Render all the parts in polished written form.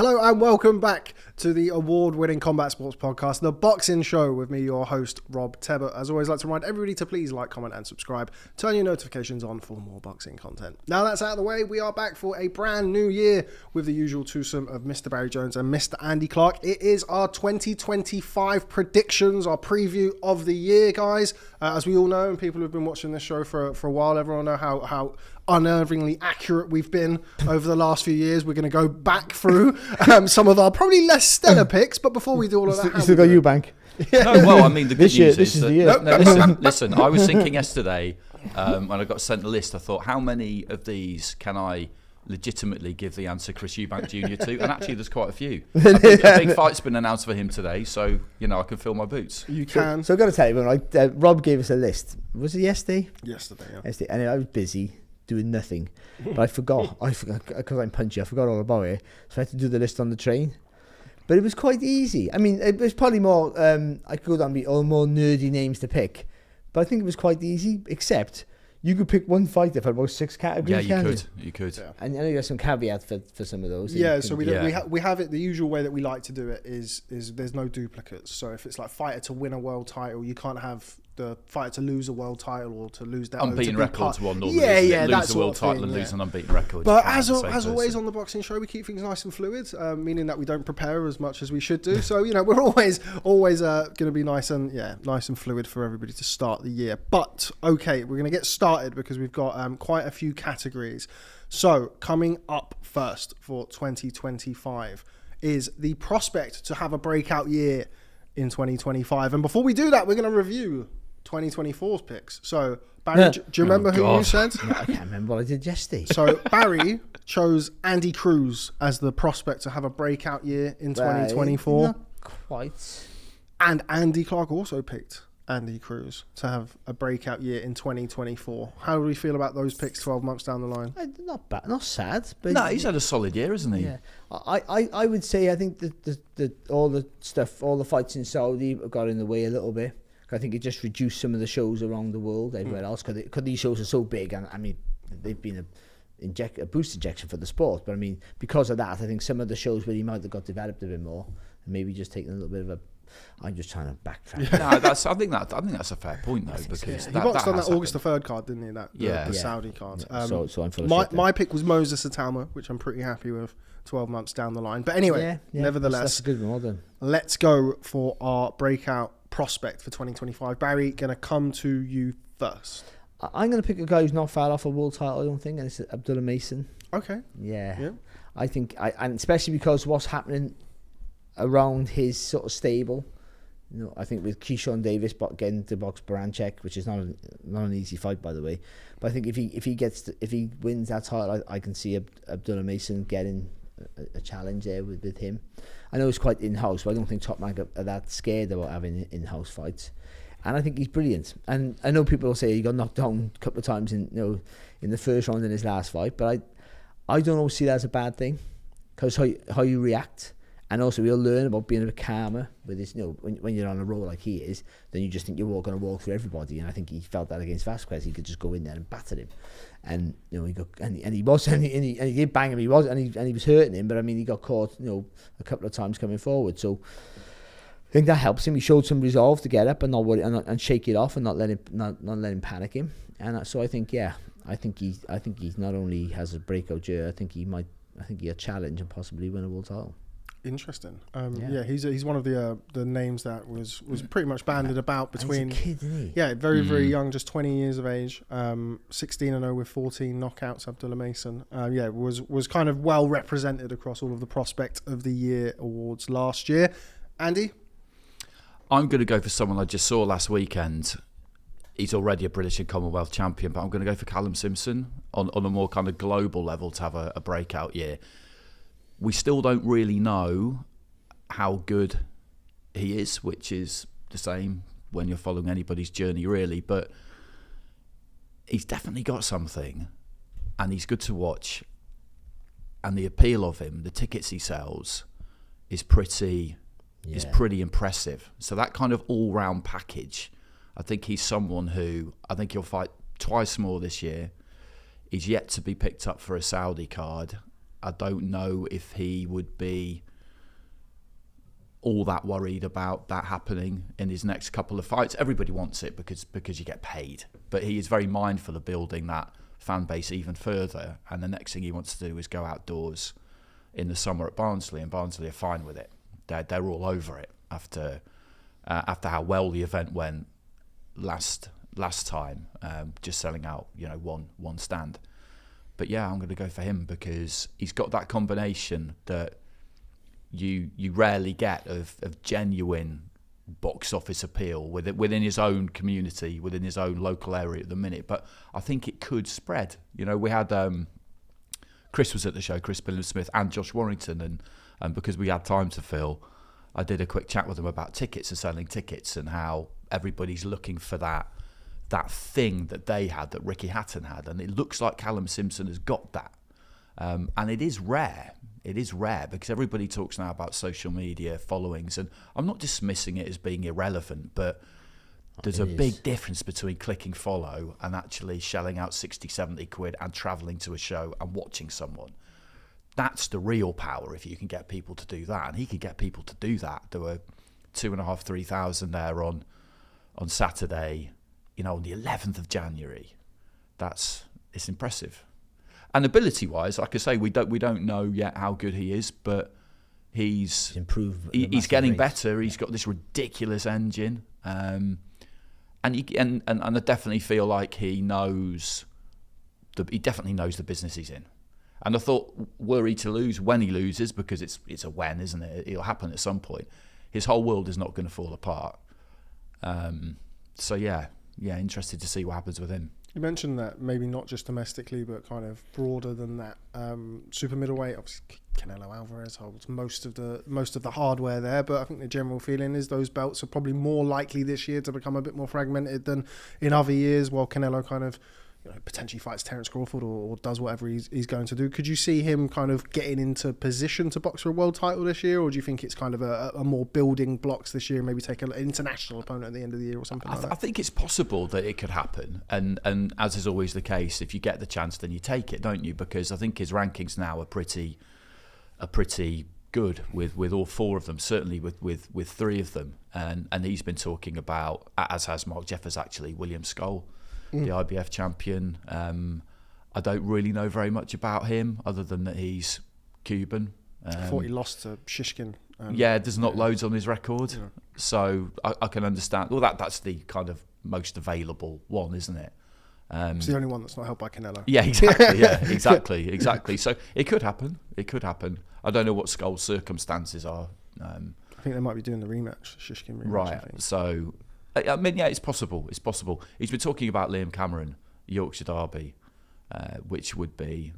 Hello and welcome back to the award-winning combat sports podcast, The Boxing Show, with me, your host, Rob Tebbutt. As always, I'd like to remind everybody to please like, comment and subscribe. Turn your notifications on for more boxing content. Now that's out of the way, we are back for a brand new year with the usual twosome of Mr. Barry Jones and Mr. Andy Clarke. It is our 2025 predictions, our preview of the year, guys. As we all know, and people who've been watching this show for a while, everyone know how unnervingly accurate we've been over the last few years. We're going to go back through some of our probably less stellar picks, but before we do all of that, you still got Eubank. No, well, I mean, the good news this is is that, the year. listen, I was thinking yesterday when I got sent the list, I thought, how many of these can I legitimately give the answer Chris Eubank Jr. to? And actually, there's quite a few. A big fight's been announced for him today, so, you know, I can fill my boots. You can. So I've got to tell you, when Rob gave us a list, was it yesterday? Yesterday, yeah. Yesterday, and I was busy doing nothing, but I forgot because I'm punchy, I forgot all about it, so I had to do the list on the train. But it was quite easy. I mean, it was probably more, I could go down and all more nerdy names to pick, but I think it was quite easy, except you could pick one fighter for about 6 categories. Yeah, you could. Yeah. And I know you have some caveats for some of those. Yeah, so we have it, the usual way that we like to do it is there's no duplicates. So if it's like fighter to win a world title, you can't have the fighter to lose a world title or to lose that unbeaten records one normally. Yeah, lose a world title and lose an unbeaten record. But as always on the Boxing Show, we keep things nice and fluid, meaning that we don't prepare as much as we should do. So, you know, we're always going to be nice and fluid for everybody to start the year. But okay, we're going to get started because we've got quite a few categories. So coming up first for 2025 is the prospect to have a breakout year in 2025. And before we do that, we're going to review 2024's picks. So, Barry, do you remember who you said? No, I can't remember what I did yesterday. So, Barry chose Andy Cruz as the prospect to have a breakout year in 2024. Not quite. And Andy Clarke also picked Andy Cruz to have a breakout year in 2024. How do we feel about those picks 12 months down the line? Not bad, not sad. But no, he's had a solid year, hasn't he? Yeah, I would say I think that all the fights in Saudi got in the way a little bit. I think it just reduced some of the shows around the world everywhere else because these shows are so big, and I mean they've been a boost injection for the sport. But I mean because of that, I think some of the shows where he might have got developed a bit more, and maybe just taking a little bit of a. I'm just trying to backtrack. No, I think that's a fair point though, because he boxed on that August the 3rd card, didn't he? The Saudi card. Yeah. So I'm full of my pick was Moses Atama, which I'm pretty happy with 12 months down the line. But anyway, nevertheless, that's a good one. Well done. Let's go for our breakout prospect for 2025. Barry, gonna come to you first. I'm gonna pick a guy who's not far off a world title, I don't think, and it's Abdullah Mason. Okay. Yeah. I think, and especially because what's happening around his sort of stable. You know, I think with Keyshawn Davis getting to box Baranchek, which is not an easy fight, by the way. But I think if he wins that title, I can see Abdullah Mason getting a challenge there with him. I know it's quite in-house, but I don't think Top Rank are that scared about having in-house fights. And I think he's brilliant. And I know people will say he got knocked down a couple of times in the first round in his last fight, but I don't always see that as a bad thing, because how you react. And also, we'll learn about being a bit calmer with this. You know, when you're on a roll like he is, then you just think you're going to walk through everybody. And I think he felt that against Vasquez. He could just go in there and batter him. And you know, he did bang him. He was hurting him. But I mean, he got caught, you know, a couple of times coming forward. So I think that helps him. He showed some resolve to get up and not worry and shake it off and not let him panic him. And so I think he not only has a breakout year. I think he'll challenge and possibly win a world title. Interesting. He's one of the names that was pretty much bandied about between. He's a kid, isn't he? Yeah, very young, just 20 years of age. 16-0 with 14 knockouts. Abdullah Mason. Was kind of well represented across all of the Prospect of the Year awards last year. Andy, I'm going to go for someone I just saw last weekend. He's already a British and Commonwealth champion, but I'm going to go for Callum Simpson on a more kind of global level to have a breakout year. We still don't really know how good he is, which is the same when you're following anybody's journey, really. But he's definitely got something, and he's good to watch. And the appeal of him, the tickets he sells, is pretty impressive. So that kind of all-round package, I think he's someone who I think he'll fight twice more this year. He's yet to be picked up for a Saudi card. I don't know if he would be all that worried about that happening in his next couple of fights. Everybody wants it because you get paid, but he is very mindful of building that fan base even further, and the next thing he wants to do is go outdoors in the summer at Barnsley, and Barnsley are fine with it. They're all over it after how well the event went last time, just selling out one stand. But yeah, I'm going to go for him because he's got that combination that you rarely get of genuine box office appeal within his own community, within his own local area at the minute. But I think it could spread. We had Chris was at the show, Chris Billam-Smith and Josh Warrington, and because we had time to fill, I did a quick chat with them about tickets and selling tickets and how everybody's looking for that thing that they had, that Ricky Hatton had, and it looks like Callum Simpson has got that. And it is rare. It is rare because everybody talks now about social media followings, and I'm not dismissing it as being irrelevant, but there's a big difference between clicking follow and actually shelling out 60, 70 quid and travelling to a show and watching someone. That's the real power if you can get people to do that, and he could get people to do that. There were 2,500, 3,000 there on Saturday, on the 11th of January. It's impressive. And ability-wise, like I say, we don't know yet how good he is, but he's improved. He's getting better. He's got this ridiculous engine, and I definitely feel like he definitely knows the business he's in. And I thought, were he to lose, when he loses, because it's a when, isn't it? It'll happen at some point. His whole world is not going to fall apart. So yeah, interested to see what happens with him. You mentioned that maybe not just domestically, but kind of broader than that. Super middleweight, obviously Canelo Alvarez holds most of the hardware there, but I think the general feeling is those belts are probably more likely this year to become a bit more fragmented than in other years, while Canelo kind of potentially fights Terence Crawford or does whatever he's going to do. Could you see him kind of getting into position to box for a world title this year, or do you think it's kind of a more building blocks this year, maybe take an international opponent at the end of the year or something like that? I think it's possible that it could happen, and as is always the case, if you get the chance, then you take it, don't you? Because I think his rankings now are pretty good with all four of them, certainly with three of them, and he's been talking about, as has Mark Jeffers actually, William Skoll, the IBF champion. I don't really know very much about him other than that he's Cuban. I thought he lost to Shishkin. There's not loads on his record, so I can understand. Well, that's the kind of most available one, isn't it? It's the only one that's not held by Canelo. Yeah, exactly. Exactly. So it could happen. I don't know what Skoll's circumstances are. I think they might be doing the rematch, Shishkin rematch. Right. So, I mean, yeah, it's possible. He's been talking about Liam Cameron, Yorkshire Derby, which would be,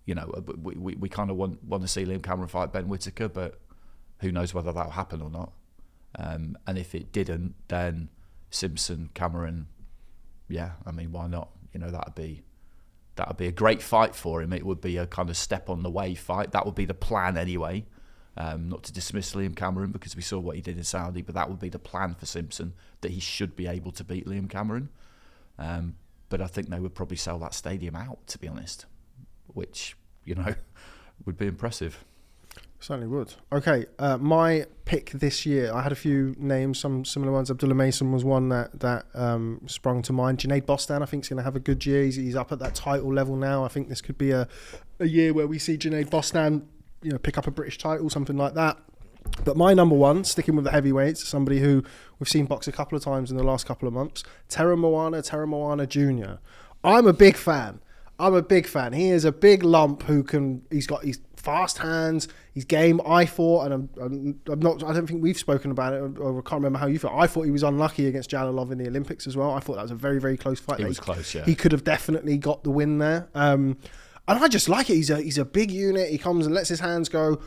we kind of want to see Liam Cameron fight Ben Whittaker, but who knows whether that'll happen or not. And if it didn't, then Simpson, Cameron, yeah, I mean, why not? That'd be a great fight for him. It would be a kind of step on the way fight. That would be the plan anyway. Not to dismiss Liam Cameron because we saw what he did in Saudi, but that would be the plan for Simpson, that he should be able to beat Liam Cameron. But I think they would probably sell that stadium out, to be honest, which, would be impressive. Certainly would. Okay, my pick this year, I had a few names, some similar ones. Abdullah Mason was one that sprung to mind. Junaid Bostan, I think, is going to have a good year. He's up at that title level now. I think this could be a year where we see Junaid Bostan pick up a British title, something like that. But my number one, sticking with the heavyweights, somebody who we've seen box a couple of times in the last couple of months, Tera Moana Jr. I'm a big fan. He is a big lump he's got his fast hands, his game. I thought, and I don't think we've spoken about it, or I can't remember how you felt. I thought he was unlucky against Jalilov in the Olympics as well. I thought that was a very, very close fight. It was close, yeah. He could have definitely got the win there. And I just like it. He's a big unit. He comes and lets his hands go.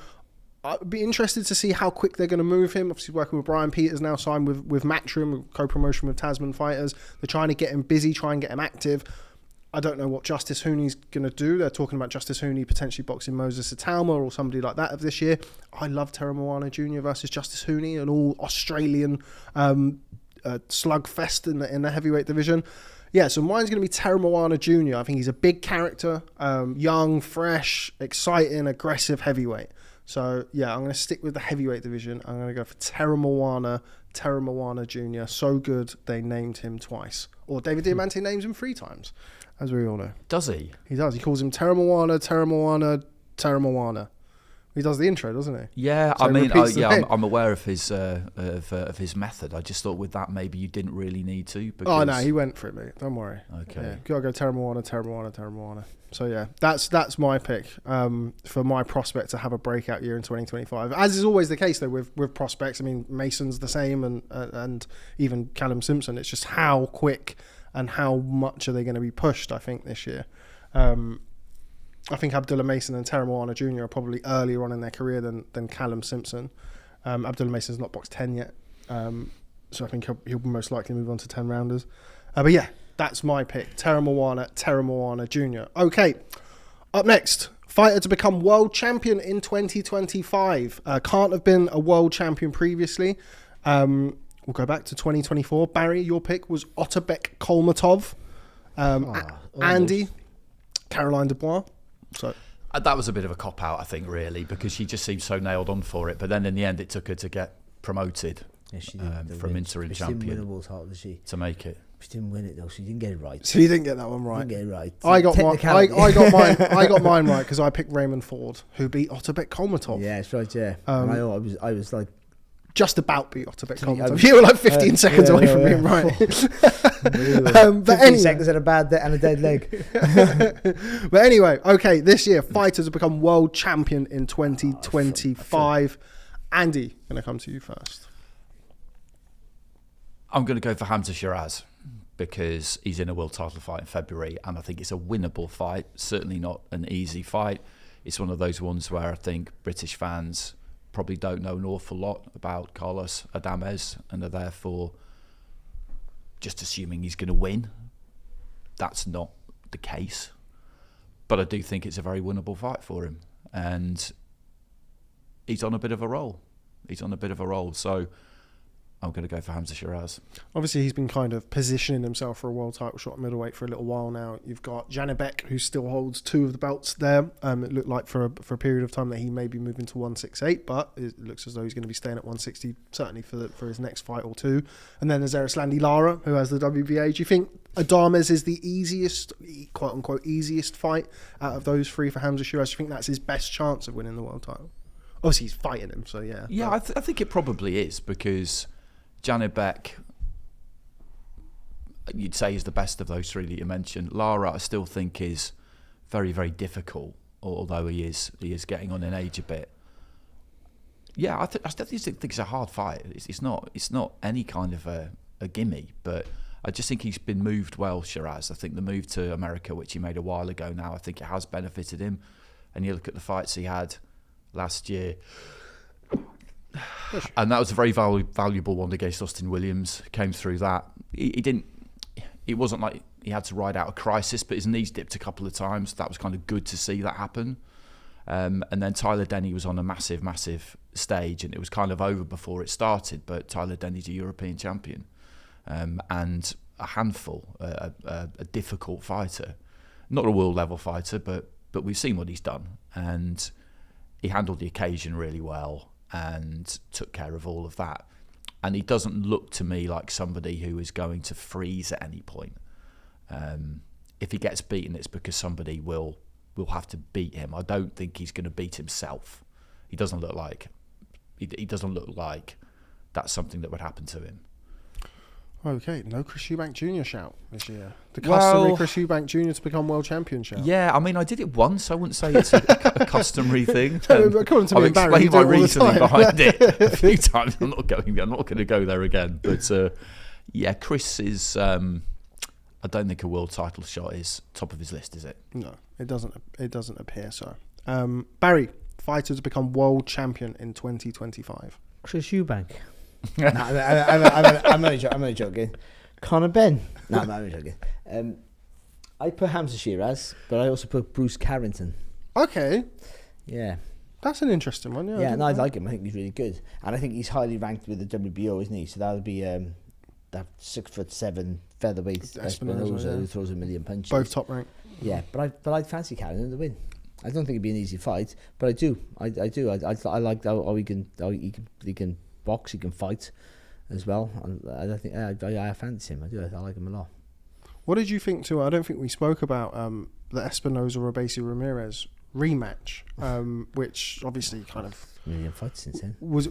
I'd be interested to see how quick they're going to move him. Obviously, working with Brian Peters now, signed with Matchroom, co-promotion with Tasman Fighters. They're trying to get him busy, try and get him active. I don't know what Justice Hooney's going to do. They're talking about Justice Hooney potentially boxing Moses Atalma or somebody like that of this year. I love Tera Moana Jr. versus Justice Hooney, an all Australian slugfest in the heavyweight division. Yeah, so mine's going to be Terry Moana Jr. I think he's a big character, young, fresh, exciting, aggressive heavyweight. So, yeah, I'm going to stick with the heavyweight division. I'm going to go for Terry Moana Jr. So good, they named him twice. Or David Diamante names him 3 times, as we all know. Does he? He does. He calls him Terry Moana. He does the intro, doesn't he? Yeah, So I mean, name. I'm aware of his method. I just thought with that maybe you didn't really need to. Because... Oh, no, he went for it, mate. Don't worry. Okay. Yeah, gotta go Terry Moana. So, yeah, that's my pick for my prospect to have a breakout year in 2025. As is always the case, though, with prospects. I mean, Mason's the same and even Callum Simpson. It's just how quick and how much are they going to be pushed, I think, this year. I think Abdullah Mason and Terry Moana Jr. are probably earlier on in their career than Callum Simpson. Abdullah Mason's not boxed 10 yet, so I think he'll most likely move on to 10 rounders. But yeah, that's my pick, Terry Moana Jr. Okay, up next, fighter to become world champion in 2025. Can't have been a world champion previously. We'll go back to 2024. Barry, your pick was Otabek Kolmatov. Andy, Caroline Dubois. So that was a bit of a cop-out, I think, really, because she just seemed so nailed on for it. But then in the end, it took her to get promoted from interim champion. She didn't win a world title, did she? To make it. She didn't win it, though. She didn't get it right. So you didn't get that one right. Didn't get it right. I got mine. I got mine right because I picked Raymond Ford, who beat Otabek Kolmatov. Yeah, that's right. Yeah, and I was like just about beat Otabek Kolmatov. You were like 15 seconds away from being right. But 15 seconds and a dead leg. But anyway, okay, this year fighters have become world champion in 2025. Andy, going to come to you first. I'm going to go for Hamza Shiraz because he's in a world title fight in February, and I think it's a winnable fight. Certainly not an easy fight. It's one of those ones where I think British fans probably don't know an awful lot about Carlos Adames and are therefore just assuming he's going to win. That's not the case. But I do think it's a very winnable fight for him. And he's on a bit of a roll. So I'm going to go for Hamza Shiraz. Obviously, he's been kind of positioning himself for a world title shot at middleweight for a little while now. You've got Janibek, who still holds 2 of the belts there. It looked like for a period of time that he may be moving to 168, but it looks as though he's going to be staying at 160, certainly for his next fight or 2. And then there's Erislandy Lara, who has the WBA. Do you think Adames is the easiest, quote-unquote, easiest fight out of those 3 for Hamza Shiraz? Do you think that's his best chance of winning the world title? Obviously, he's fighting him, so yeah. Yeah, I think it probably is because Janibek, you'd say, is the best of those 3 that you mentioned. Lara, I still think is very, very difficult, although he is getting on in age a bit. Yeah, I definitely think it's a hard fight. It's not any kind of a gimme, but I just think he's been moved well, Shiraz. I think the move to America, which he made a while ago now, I think it has benefited him. And you look at the fights he had last year, and that was a very valuable one against Austin Williams. Came through that. It wasn't like he had to ride out a crisis, but his knees dipped a couple of times. That was kind of good to see that happen. And then Tyler Denny was on a massive stage, and it was kind of over before it started. But Tyler Denny's a European champion, and a handful, a difficult fighter, not a world level fighter, but we've seen what he's done, and he handled the occasion really well and took care of all of that. And he doesn't look to me like somebody who is going to freeze at any point. If he gets beaten, it's because somebody will have to beat him. I don't think he's going to beat himself. He doesn't look like that's something that would happen to him. Okay, no Chris Eubank Jr. shout this year. The customary Chris Eubank Jr. to become world champion shout. Yeah, I mean, I did it once. I wouldn't say it's a customary thing. According to me and Barry, I've explained my reasoning behind it a few times. I'm not going to go there again. But yeah, Chris is. I don't think a world title shot is top of his list, is it? No, it doesn't. It doesn't appear so. Barry, fighter to become world champion in 2025. Chris Eubank. No, I'm only joking. Conor Benn. No, I'm only joking. I put Hamza Shiraz, but I also put Bruce Carrington. Okay. Yeah. That's an interesting one. Yeah, I like him. I think he's really good, and I think he's highly ranked with the WBO, isn't he? So that'll be that 6'7" featherweight Espinosa who throws a million punches. Both top rank. Yeah, but I'd fancy Callum to win. I don't think it'd be an easy fight, but I do. I do. I like how he can box, he can fight as well. And I think I fancy him. I do. I like him a lot. What did you think too? I don't think we spoke about the Espinosa Robeisy Ramirez rematch, which obviously kind of million fights since then. was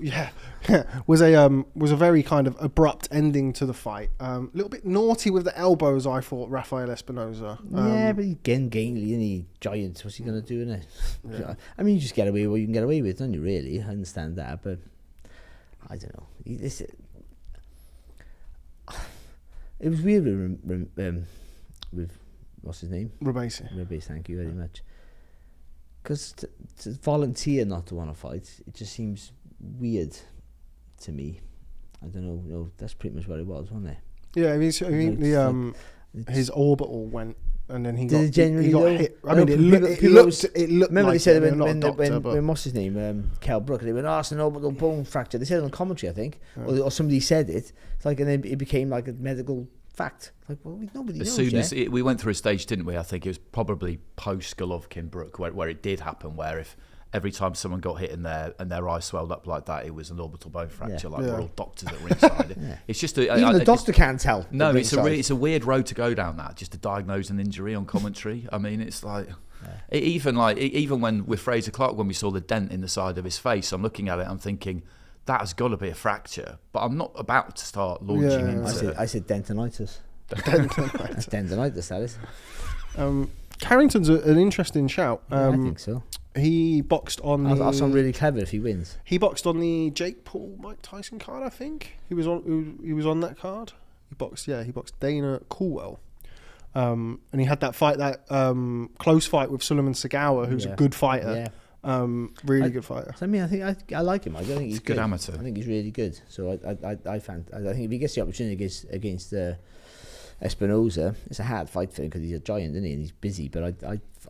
a very kind of abrupt ending to the fight. A little bit naughty with the elbows, I thought, Rafael Espinosa. Yeah, but he's gangly and he giant. What's he gonna do, innit? Yeah. I mean, you just get away with what you can get away with, don't you? Really, I understand that, but I don't know. It was weird with what's his name? Robeisy. Thank you very much. Because to volunteer not to want to fight, it just seems weird to me. I don't know. You know, that's pretty much what it was, wasn't it? Yeah, I mean, his orbital went, and then he got hit. I mean, it looked. Remember like they said when what's his name, Cal Brook, they went, it's an orbital bone fracture. They said it on commentary, I think, or somebody said it. It's like, and then it became like a medical fact. Like, well, nobody knows. As soon as we went through a stage, didn't we? I think it was probably post Golovkin Brook where it did happen. Where if every time someone got hit in there and their eye swelled up like that, it was an orbital bone fracture. Yeah. Like we're all doctors at ringside. Yeah. It's just even the doctor can't tell. No, it's a weird road to go down. That just to diagnose an injury on commentary. I mean, it's like. Yeah. Even when with Fraser Clarke, when we saw the dent in the side of his face, I'm looking at it, I'm thinking that has got to be a fracture, but I'm not about to start launching into. I said dentonitis. Dentonitis, that is. Carrington's an interesting shout. I think so. He boxed on. I'll sound really clever if he wins. He boxed on the Jake Paul Mike Tyson card, I think. He was on that card. He boxed Dana Coolwell. And he had that fight, that close fight with Suleiman Sagawa, who's a good fighter. Yeah. Really good fighter. I mean, I think I like him. I don't think he's good amateur. I think he's really good. So I think if he gets the opportunity against Espinosa, it's a hard fight for him because he's a giant, isn't he? And he's busy. But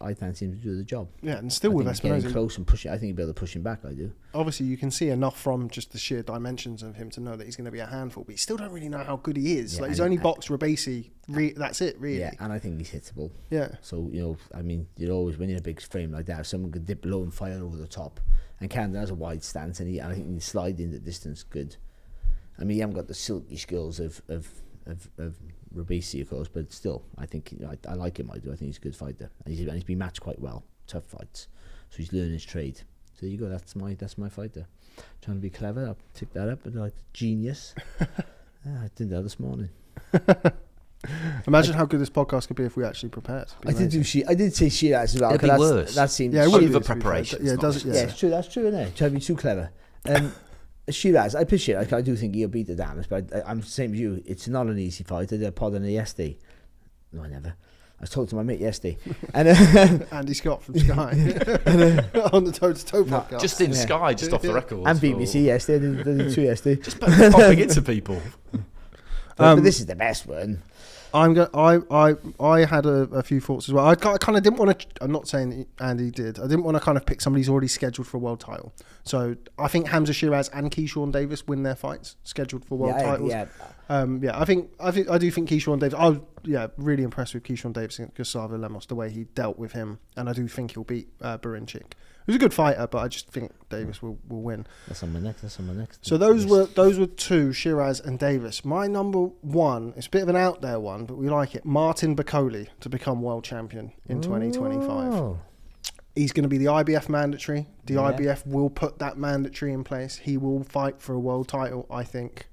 I fancy him to do the job. Yeah, and still with Espinosa, close and push it. I think he'll be able to push him back. I do. Obviously, you can see enough from just the sheer dimensions of him to know that he's going to be a handful. But you still don't really know how good he is. Yeah, like he's only boxed Robeisy. That's it, really. Yeah, and I think he's hittable. Yeah. So I mean, you're always when you're in a big frame like that, if someone could dip low and fire over the top, and Camden has a wide stance, and I think he can slide in the distance good. I mean, he haven't got the silky skills of Robeisy, of course, but still, I think I like him. I do. I think he's a good fighter, and he's been matched quite well. Tough fights, so he's learning his trade. So there you go. That's my fighter. Trying to be clever. I'll pick that up. But like genius. I did that this morning. Imagine how good this podcast could be if we actually prepared. I did say Shiraz as well. It'd be worse. That seems over preparation. Yeah, it does. Yeah, it's true. That's true, isn't it? Trying to be too clever. Shiraz, I appreciate it. I do think he'll beat the Damas, but I'm the same as you. It's not an easy fight. I did a pod on it yesterday. No, I never. I was talking to my mate yesterday. And Andy Scott from Sky on the Toe to Toe podcast. Just in Sky, just off the record. And BBC yesterday. I did two yesterday. Just popping it to people. But this is the best one. I had a few thoughts as well. I kind of didn't want to. I'm not saying Andy did. I didn't want to kind of pick somebody who's already scheduled for a world title. So I think Hamza Shiraz and Keyshawn Davis win their fights scheduled for world titles. Yeah. I do think Keyshawn Davis. I was really impressed with Keyshawn Davis and Gustavo Lemos, the way he dealt with him, and I do think he'll beat Berinchik. Who's a good fighter, but I just think Davis will win. That's on my next. So those were two, Shiraz and Davis. My number one, it's a bit of an out there one, but we like it. Martin Bakole to become world champion in 2025. He's going to be the IBF mandatory. The IBF will put that mandatory in place. He will fight for a world title, I think,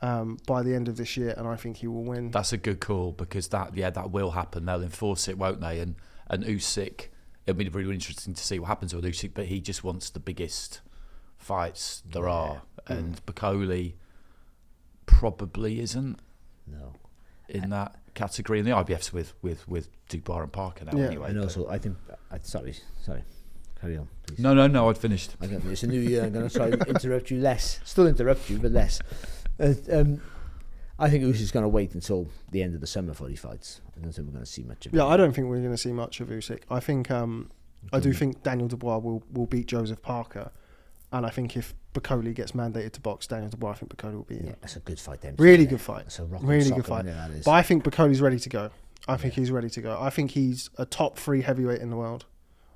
by the end of this year, and I think he will win. That's a good call because that will happen. They'll enforce it, won't they? And Usyk. It'll be really interesting to see what happens with Usyk, but he just wants the biggest fights there are, and Bakole probably isn't in that category. And the IBF's with Dubois and Parker now anyway. And also, I think sorry, carry on, please. No, I'd finished. It's a new year. I'm going to try and interrupt you less. Still interrupt you, but less. I think Usyk's going to wait until the end of the summer before he fights. I don't think we're going to see much of him. Yeah, I don't think we're going to see much of Usyk. I think I do think Daniel Dubois will beat Joseph Parker. And I think if Bacoli gets mandated to box Daniel Dubois, I think Bacoli will be in. Yeah, that's a good fight then. Really good fight. That's a really good fight. But I think Bacoli's ready to go. I think he's ready to go. I think he's a top 3 heavyweight in the world.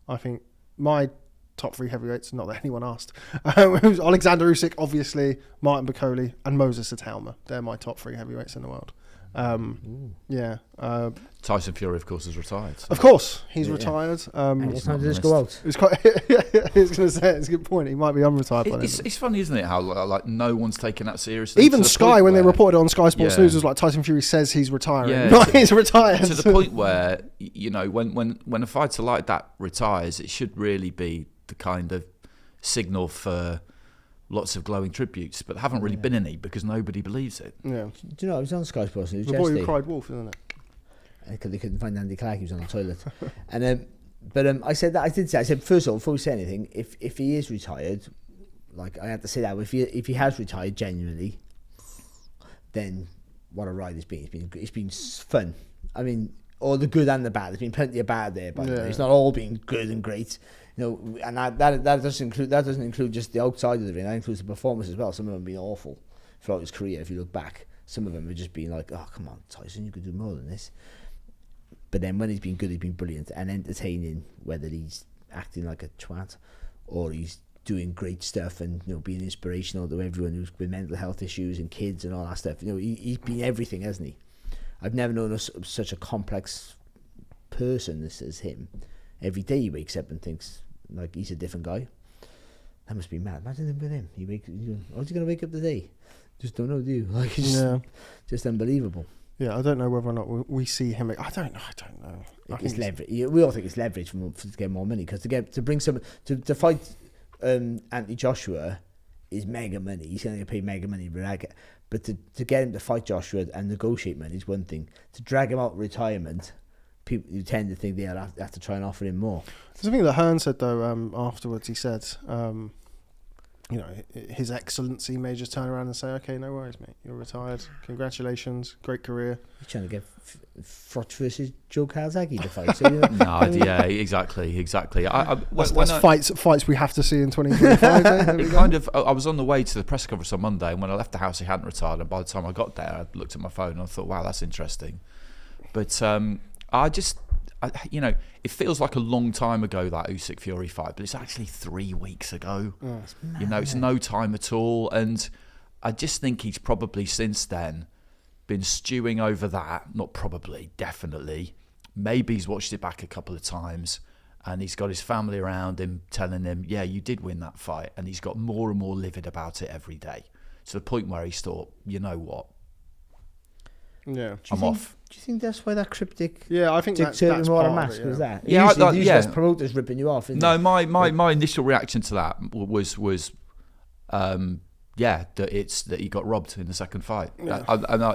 I think my top 3 heavyweights, not that anyone asked, it was Alexander Usyk, obviously, Martin Bacoli, and Moses Atauma. They're my top 3 heavyweights in the world. Tyson Fury, of course, is retired. So. Of course, he's retired. What time did this go out? It's quite. I was going to say it's a good point. He might be unretired by then. It's funny, isn't it? How like no one's taking that seriously. Even Sky, when they reported on Sky Sports News, was like Tyson Fury says he's retiring. Yeah, not he's retired. To the point where when a fighter like that retires, it should really be the kind of signal for lots of glowing tributes, but there haven't really been any because nobody believes it. Yeah. Do you know, I was on Sky Sports News the yesterday. boy who cried wolf, isn't it? Because they couldn't find Andy Clarke, he was on the toilet. I said, first of all, before we say anything, if he is retired, like I have to say that, if he has retired genuinely, then what a ride it's been. It's been fun. I mean, all the good and the bad. There's been plenty of bad there, but it's not all been good and great. And that doesn't include just the outside of the ring. That includes the performance as well. Some of them have been awful throughout his career. If you look back, some of them have just been like, "Oh, come on, Tyson, you could do more than this." But then when he's been good, he's been brilliant and entertaining. Whether he's acting like a twat or he's doing great stuff and being inspirational to everyone who's with mental health issues and kids and all that stuff. He's been everything, hasn't he? I've never known such a complex person as him. Every day he wakes up and thinks like he's a different guy. That must be mad. Imagine him with him. How's he going to wake up today? Just don't know, do you? Like, it's just unbelievable. Yeah, I don't know whether or not we see him. I don't know. It's leverage. We all think it's leverage to get more money because to bring someone to fight Anthony Joshua is mega money. He's going to get paid mega money, but to get him to fight Joshua and negotiate money is one thing. To drag him out of retirement, people you tend to think they'll have to try and offer him more. There's something that Hearn said though. Afterwards, he said, His Excellency may just turn around and say, "Okay, no worries, mate. You're retired. Congratulations, great career." You're trying to get Froch versus Joe Calzaghe to fight. So Exactly. Fights we have to see in 2025. I was on the way to the press conference on Monday, and when I left the house, he hadn't retired. And by the time I got there, I looked at my phone and I thought, "Wow, that's interesting." But it feels like a long time ago, that Usyk Fury fight, but it's actually 3 weeks ago. It's mad, it's no time at all. And I just think he's probably since then been stewing over that. Not probably, definitely. Maybe he's watched it back a couple of times and he's got his family around him telling him, "Yeah, you did win that fight." And he's got more and more livid about it every day. To the point where he's thought, you know what? Yeah, I'm off. Do you think that's why that cryptic? Yeah, I think that's part part of it. Was that? Yeah, Usually promoters ripping you off. My initial reaction to that was that he got robbed in the second fight. Yeah.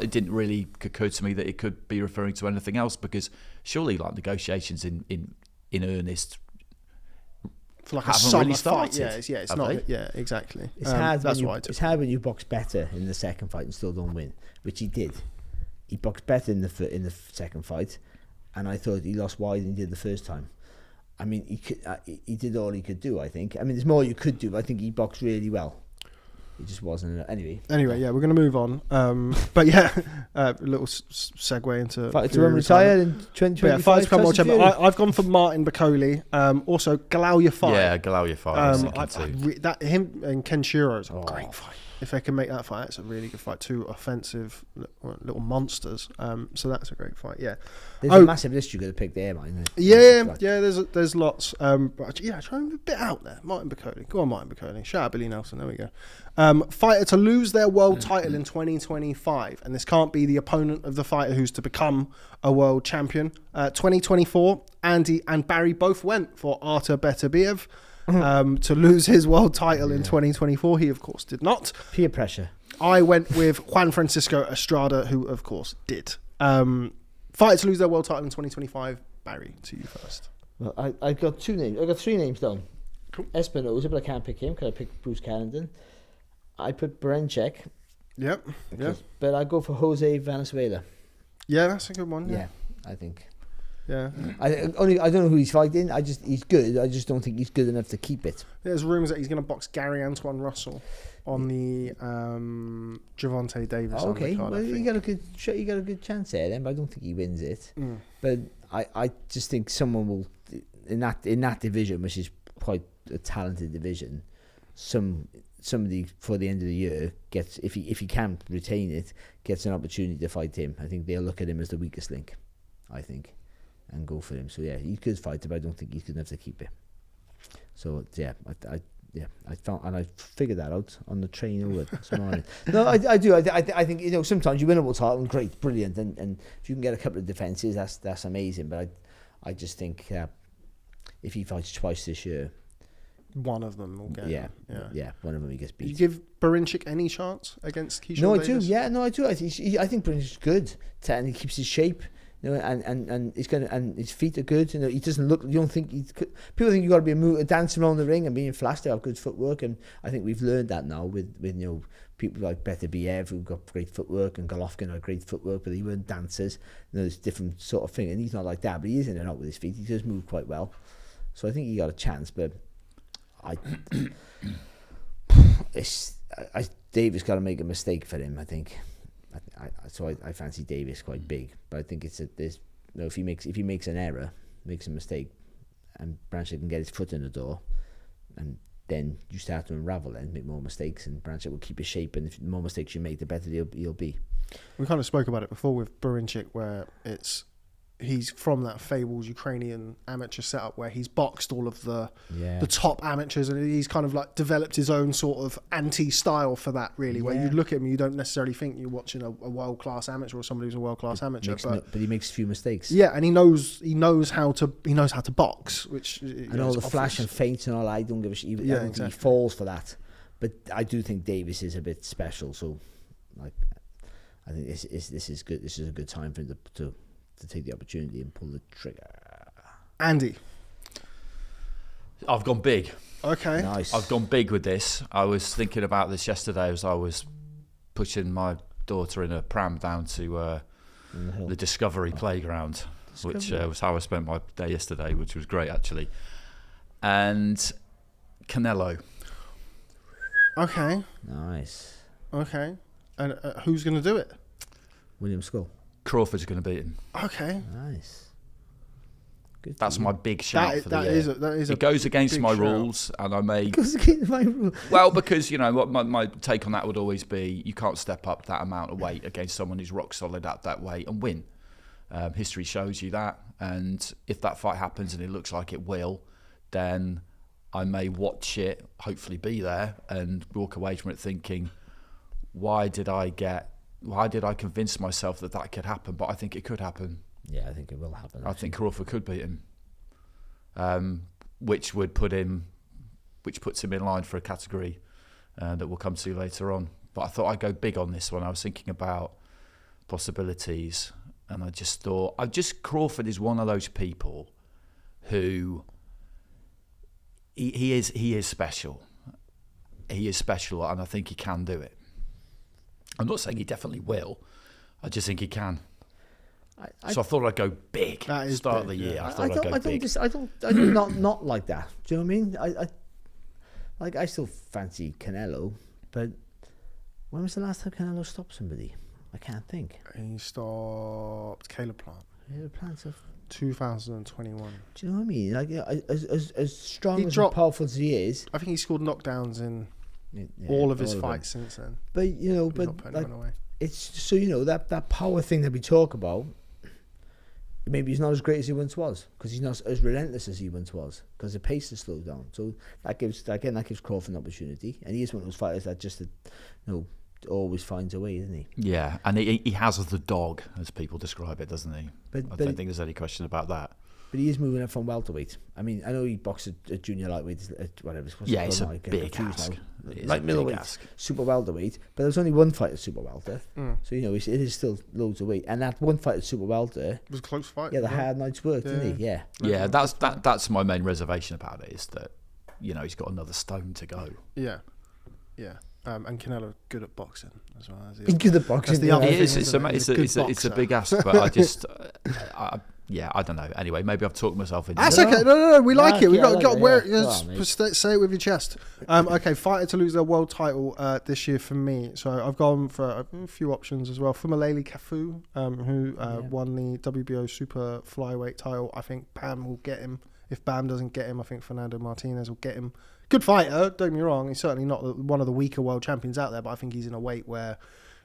It didn't really occur to me that it could be referring to anything else because surely like negotiations in earnest for like haven't a summer really started. Fight. It's not. They? Yeah, exactly. It's hard. It's hard when you box better in the second fight and still don't win, which he did. He boxed better in the second fight, and I thought he lost wide than he did the first time. I mean, he did all he could do, I think. I mean, there's more you could do, but I think he boxed really well. He just wasn't. Anyway, yeah, we're going to move on. But yeah, a little segue into... Fight to retire in 2025. Yeah, fight to become world champion. I've gone for Martin Bacoli. Also, Galauya fight. Yeah, Galauya fight. Him and Ken Shiro is a great fight. If they can make that fight, it's a really good fight. 2 offensive little monsters. So that's a great fight. Yeah, there's a massive list you got to pick there, man. Yeah. There's lots. But yeah, trying a bit out there. Martin Bacoli, go on, Martin Bacoli. Shout out Billy Nelson. There we go. Fighter to lose their world title in 2025, and this can't be the opponent of the fighter who's to become a world champion. 2024, Andy and Barry both went for Artur Beterbiev. To lose his world title in 2024. He, of course, did not. Peer pressure. I went with Juan Francisco Estrada, who, of course, did. Fight to lose their world title in 2025. Barry, to you first. Well, I got 2 names. I got 3 names down. Cool. Espinosa, but I can't pick him because I picked Bruce Carrington. I put Brenchek. Yep. But I go for Jose Valenzuela. Yeah, that's a good one. Yeah, I think. Yeah. I don't know who he's fighting. He's good. I just don't think he's good enough to keep it. There's rumours that he's going to box Gary Antoine Russell on the Gervonta Davis. Okay, undercard, well, you got a good chance there then, but I don't think he wins it. But I just think someone will in that division, which is quite a talented division. Somebody for the end of the year gets, if he can retain it, gets an opportunity to fight him. I think they'll look at him as the weakest link, I think, and go for him. So yeah, he could fight it, but I don't think he's good enough to keep it. So yeah, I figured that out on the train over this morning. No, I do. I think sometimes you win a world title, great, brilliant, and if you can get a couple of defenses, that's amazing. But I just think if he fights twice this year, one of them will get. Yeah, one of them he gets beat. Do you give Barinchyk any chance against Keyshawn No, I Davis? do. Yeah, no, I do. I think Barinchy's good, and he keeps his shape. And he's and his feet are good. He doesn't look. You don't think people think you got to be dancing around the ring and being flashy to have good footwork. And I think we've learned that now with people like Beterbiev who've got great footwork, and Golovkin had great footwork, but he weren't dancers. There's different sort of thing, and he's not like that. But he is in and out with his feet. He does move quite well, so I think he got a chance. But Davis got to make a mistake for him, I think. So I fancy Davis quite big, but I think if he makes an error, makes a mistake, and Barinchyk can get his foot in the door, and then you start to unravel and make more mistakes, and Barinchyk will keep his shape, and the more mistakes you make, the better he'll be. We kind of spoke about it before with Barinchyk, where he's from that fabled Ukrainian amateur setup where he's boxed all of the top amateurs, and he's kind of like developed his own sort of anti-style for that, really, where you look at him, you don't necessarily think you're watching a world-class amateur or somebody who's a world-class amateur, but he makes a few mistakes. Yeah, and he knows how to box, which and all the flash and feints and all. I don't give a shit. I don't think he falls for that, but I do think Davis is a bit special. So, like, I think this is good. This is a good time for him to take the opportunity and pull the trigger. Andy, I've gone big. Okay, nice. I've gone big with this. I was thinking about this yesterday as I was pushing my daughter in a pram down to the Discovery Playground, which was how I spent my day yesterday, which was great actually. And Canelo. Okay. Nice. Okay. And who's going to do it? William Skull. Crawford's going to beat him. Okay. Nice. Good. That's my big shout for the year. That is it goes against my rules, and I may. Goes against my rules. Well, because what my take on that would always be, you can't step up that amount of weight against someone who's rock solid at that weight and win. History shows you that, and if that fight happens and it looks like it will, then I may watch it, hopefully be there, and walk away from it thinking, why did I convince myself that could happen? But I think it could happen. Yeah, I think it will happen. I think Crawford could beat him, which puts him in line for a category that we'll come to later on. But I thought I'd go big on this one. I was thinking about possibilities, and I just thought, Crawford is one of those people who he is special. He is special, and I think he can do it. I'm not saying he definitely will. I just think he can. So I thought I'd go big. Start of the year. I thought I'd go big. I don't not like that. Do you know what I mean? I still fancy Canelo, but when was the last time Canelo stopped somebody? I can't think. He stopped Caleb Plant. Caleb Plant's of 2021. Do you know what I mean? Like, as strong as powerful as he is, I think he scored knockdowns in all of his fights since then. But it's so that power thing that we talk about. Maybe he's not as great as he once was because he's not as relentless as he once was because the pace has slowed down. So that gives Crawford an opportunity, and he is one of those fighters that just always finds a way, isn't he? Yeah, and he has the dog, as people describe it, doesn't he? I don't think there's any question about that. But he is moving up from welterweight. I mean, I know he boxed at junior lightweight, whatever. It's a big ask. Like middleweight, super welterweight. But there's only one fight at super welter, so it is still loads of weight. And that one fight at super welter was a close fight. Yeah, the hard night's work, didn't he? Yeah. Yeah, that's my main reservation about it, is that he's got another stone to go. Yeah. And Canelo good at boxing as well. He's good at boxing. It's a big ask, but I just yeah, I don't know. Anyway, maybe I've talked myself into That's it. okay. No. We like it. We got like wear it, yeah. say it with your chest. Okay, fighter to lose their world title this year for me. So I've gone for a few options as well. Fumalele Cafu, who won the WBO super flyweight title. I think Bam will get him. If Bam doesn't get him, I think Fernando Martinez will get him. Good fighter, don't get me wrong. He's certainly not one of the weaker world champions out there, but I think he's in a weight where,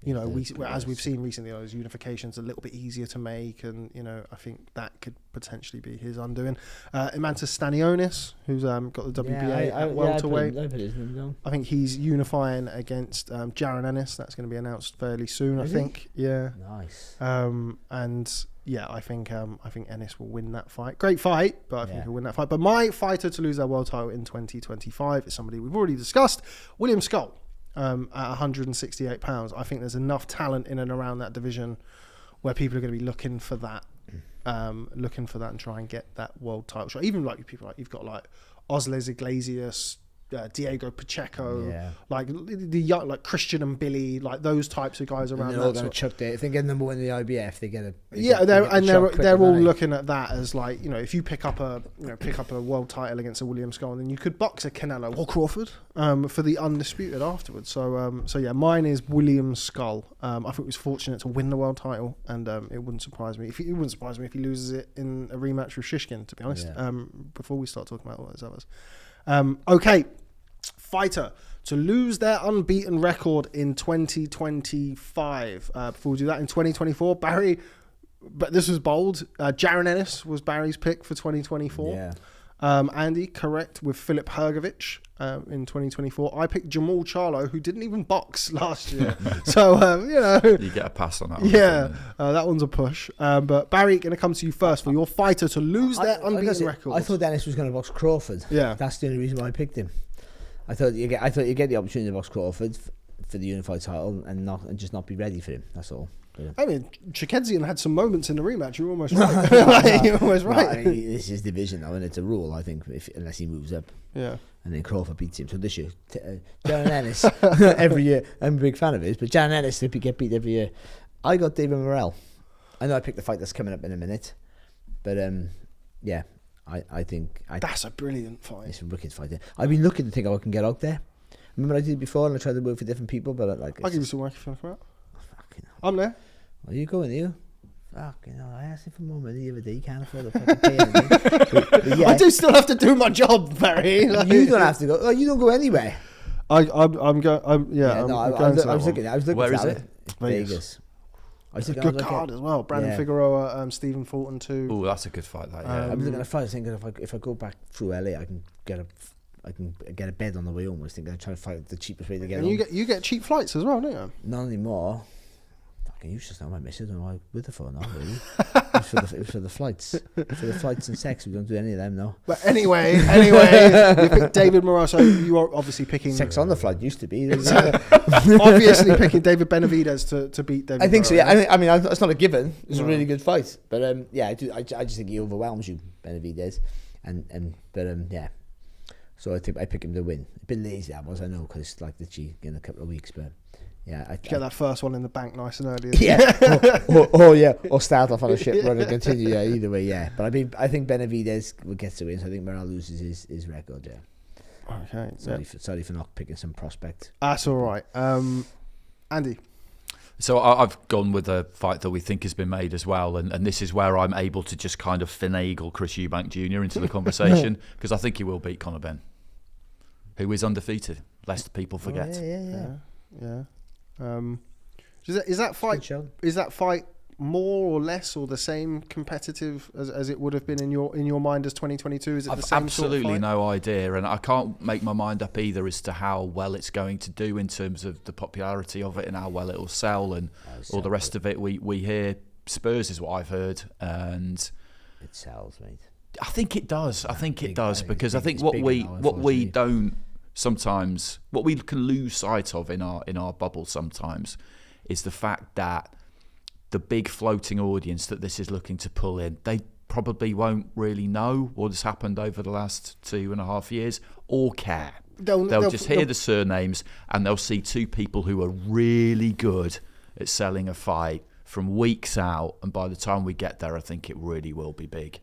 you know, as we've seen recently, those unifications are a little bit easier to make, and you know, I think that could potentially be his undoing. Imantas Stanionis, who's got the WBA at welterweight. I think he's unifying against Jaron Ennis. That's going to be announced fairly soon. I think. Yeah. Nice. And yeah, I think Ennis will win that fight. Great fight, but I think he'll win that fight. But my fighter to lose their world title in 2025 is somebody we've already discussed, William Skull. At 168 pounds, I think there's enough talent in and around that division where people are going to be looking for that and try and get that world title shot. Even like people like you've got like Osles Iglesias, Diego Pacheco, like the young, like Christian and Billy, like those types of guys around. And they're all going to chuck there. If they get number one in the IBF, they get a they're all looking at that as like, you know, if you pick up a world title against a William Skull, then you could box a Canelo or Crawford for the undisputed afterwards. So yeah, mine is William Skull. I think he was fortunate to win the world title, and it wouldn't surprise me if he loses it in a rematch with Shishkin, to be honest. Before we start talking about all those others. Okay. Fighter to lose their unbeaten record in 2025. Before we do that, in 2024, Barry, but this was bold. Jaron Ennis was Barry's pick for 2024. Yeah. Andy, correct, with Filip Hrgovic in 2024. I picked Jamal Charlo, who didn't even box last year. So, you know. You get a pass on that one. Yeah, that one's a push. But Barry, going to come to you first for your fighter to lose their unbeaten record. I thought Dennis was going to box Crawford. Yeah. That's the only reason why I picked him. I thought you get the opportunity to box Crawford for the unified title and just not be ready for him. That's all. Yeah. I mean, Chikedzian had some moments in the rematch. You're almost right. You're almost right. I mean, this is division now, and it's a rule. I think unless he moves up, and then Crawford beats him. So this year, Jaron Ennis every year. I'm a big fan of his, but Jaron Ennis they get beat every year. I got David Morrell. I know I picked the fight that's coming up in a minute, but yeah. I think that's a brilliant fight. It's a wicked fight. I've been looking to think how I can get out there. Remember I did it before and I tried to work for different people, but I'll give you some work if you want to come out. I'm there. Are you going? Are you? Fucking hell, I asked him for more money the other day. You can't afford to fucking pay anything. But yeah. I do still have to do my job, Barry. Like, you don't have to go. Oh, you don't go anywhere. I'm going. I was looking. Where is it? It's Vegas. It's a good card as well. Brandon Figueroa, Stephen Fulton too. Oh, that's a good fight. That yeah. I'm looking at a fight. Thinking if I go back through LA, I can get a bed on the way home. I was thinking I'm trying to find the cheapest way to get. And you get cheap flights as well, don't you? Not anymore. You should know my missus and I with the phone now, really. It was for the flights. For the flights and sex, we don't do any of them, no. But anyway, you picked David Morrell, so you are obviously picking... Sex on the flight used to be. Obviously picking David Benavidez to beat David I think Morrell, so, yeah. I mean, it's not a given. It's a really good fight. But, yeah, I just think he overwhelms you, Benavidez. Yeah. So I think I pick him to win. A bit lazy, that was, I know, because it's like the G in a couple of weeks, but... Yeah, I get that first one in the bank nice and early. Yeah, or start off on a shit run and continue. Yeah, either way, yeah. But I mean, I think Benavidez will get to win. So I think Morrell loses his record. Yeah. Okay. Sorry for not picking some prospect. That's all right. Andy. So I've gone with a fight that we think has been made as well, and this is where I'm able to just kind of finagle Chris Eubank Jr. into the conversation because I think he will beat Conor Benn, who is undefeated, lest people forget. Yeah. Is that fight more or less or the same competitive as it would have been in your mind as 2022? Is it the same absolutely sort of fight? No idea, and I can't make my mind up either as to how well it's going to do in terms of the popularity of it and how well it will sell and all the rest of it. We hear Spurs is what I've heard, and it sells, mate. I think it does. I think it does because I think what we don't. Sometimes what we can lose sight of in our bubble sometimes is the fact that the big floating audience that this is looking to pull in, they probably won't really know what has happened over the last 2.5 years or care. They'll just hear the surnames and they'll see two people who are really good at selling a fight from weeks out, and by the time we get there, I think it really will be big.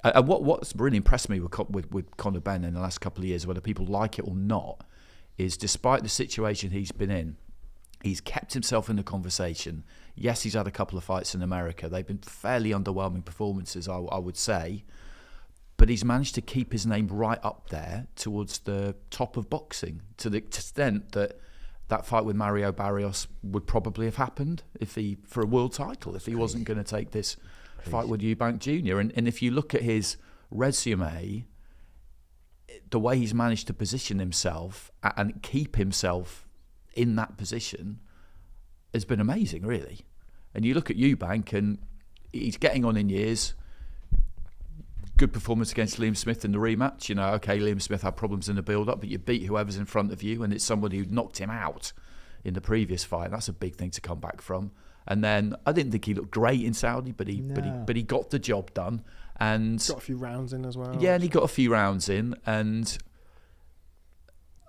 And what's really impressed me with Conor Benn in the last couple of years, whether people like it or not, is despite the situation he's been in, he's kept himself in the conversation. Yes, he's had a couple of fights in America. They've been fairly underwhelming performances, I would say. But he's managed to keep his name right up there towards the top of boxing, to the extent that that fight with Mario Barrios would probably have happened for a world title, if he wasn't going to take this fight with Eubank Jr. And if you look at his resume, the way he's managed to position himself and keep himself in that position has been amazing, really. And you look at Eubank, and he's getting on in years. Good performance against Liam Smith in the rematch. Okay, Liam Smith had problems in the build-up, but you beat whoever's in front of you, and it's somebody who knocked him out in the previous fight. That's a big thing to come back from. And then I didn't think he looked great in Saudi, but he got the job done. And got a few rounds in as well. Yeah, and he got a few rounds in. And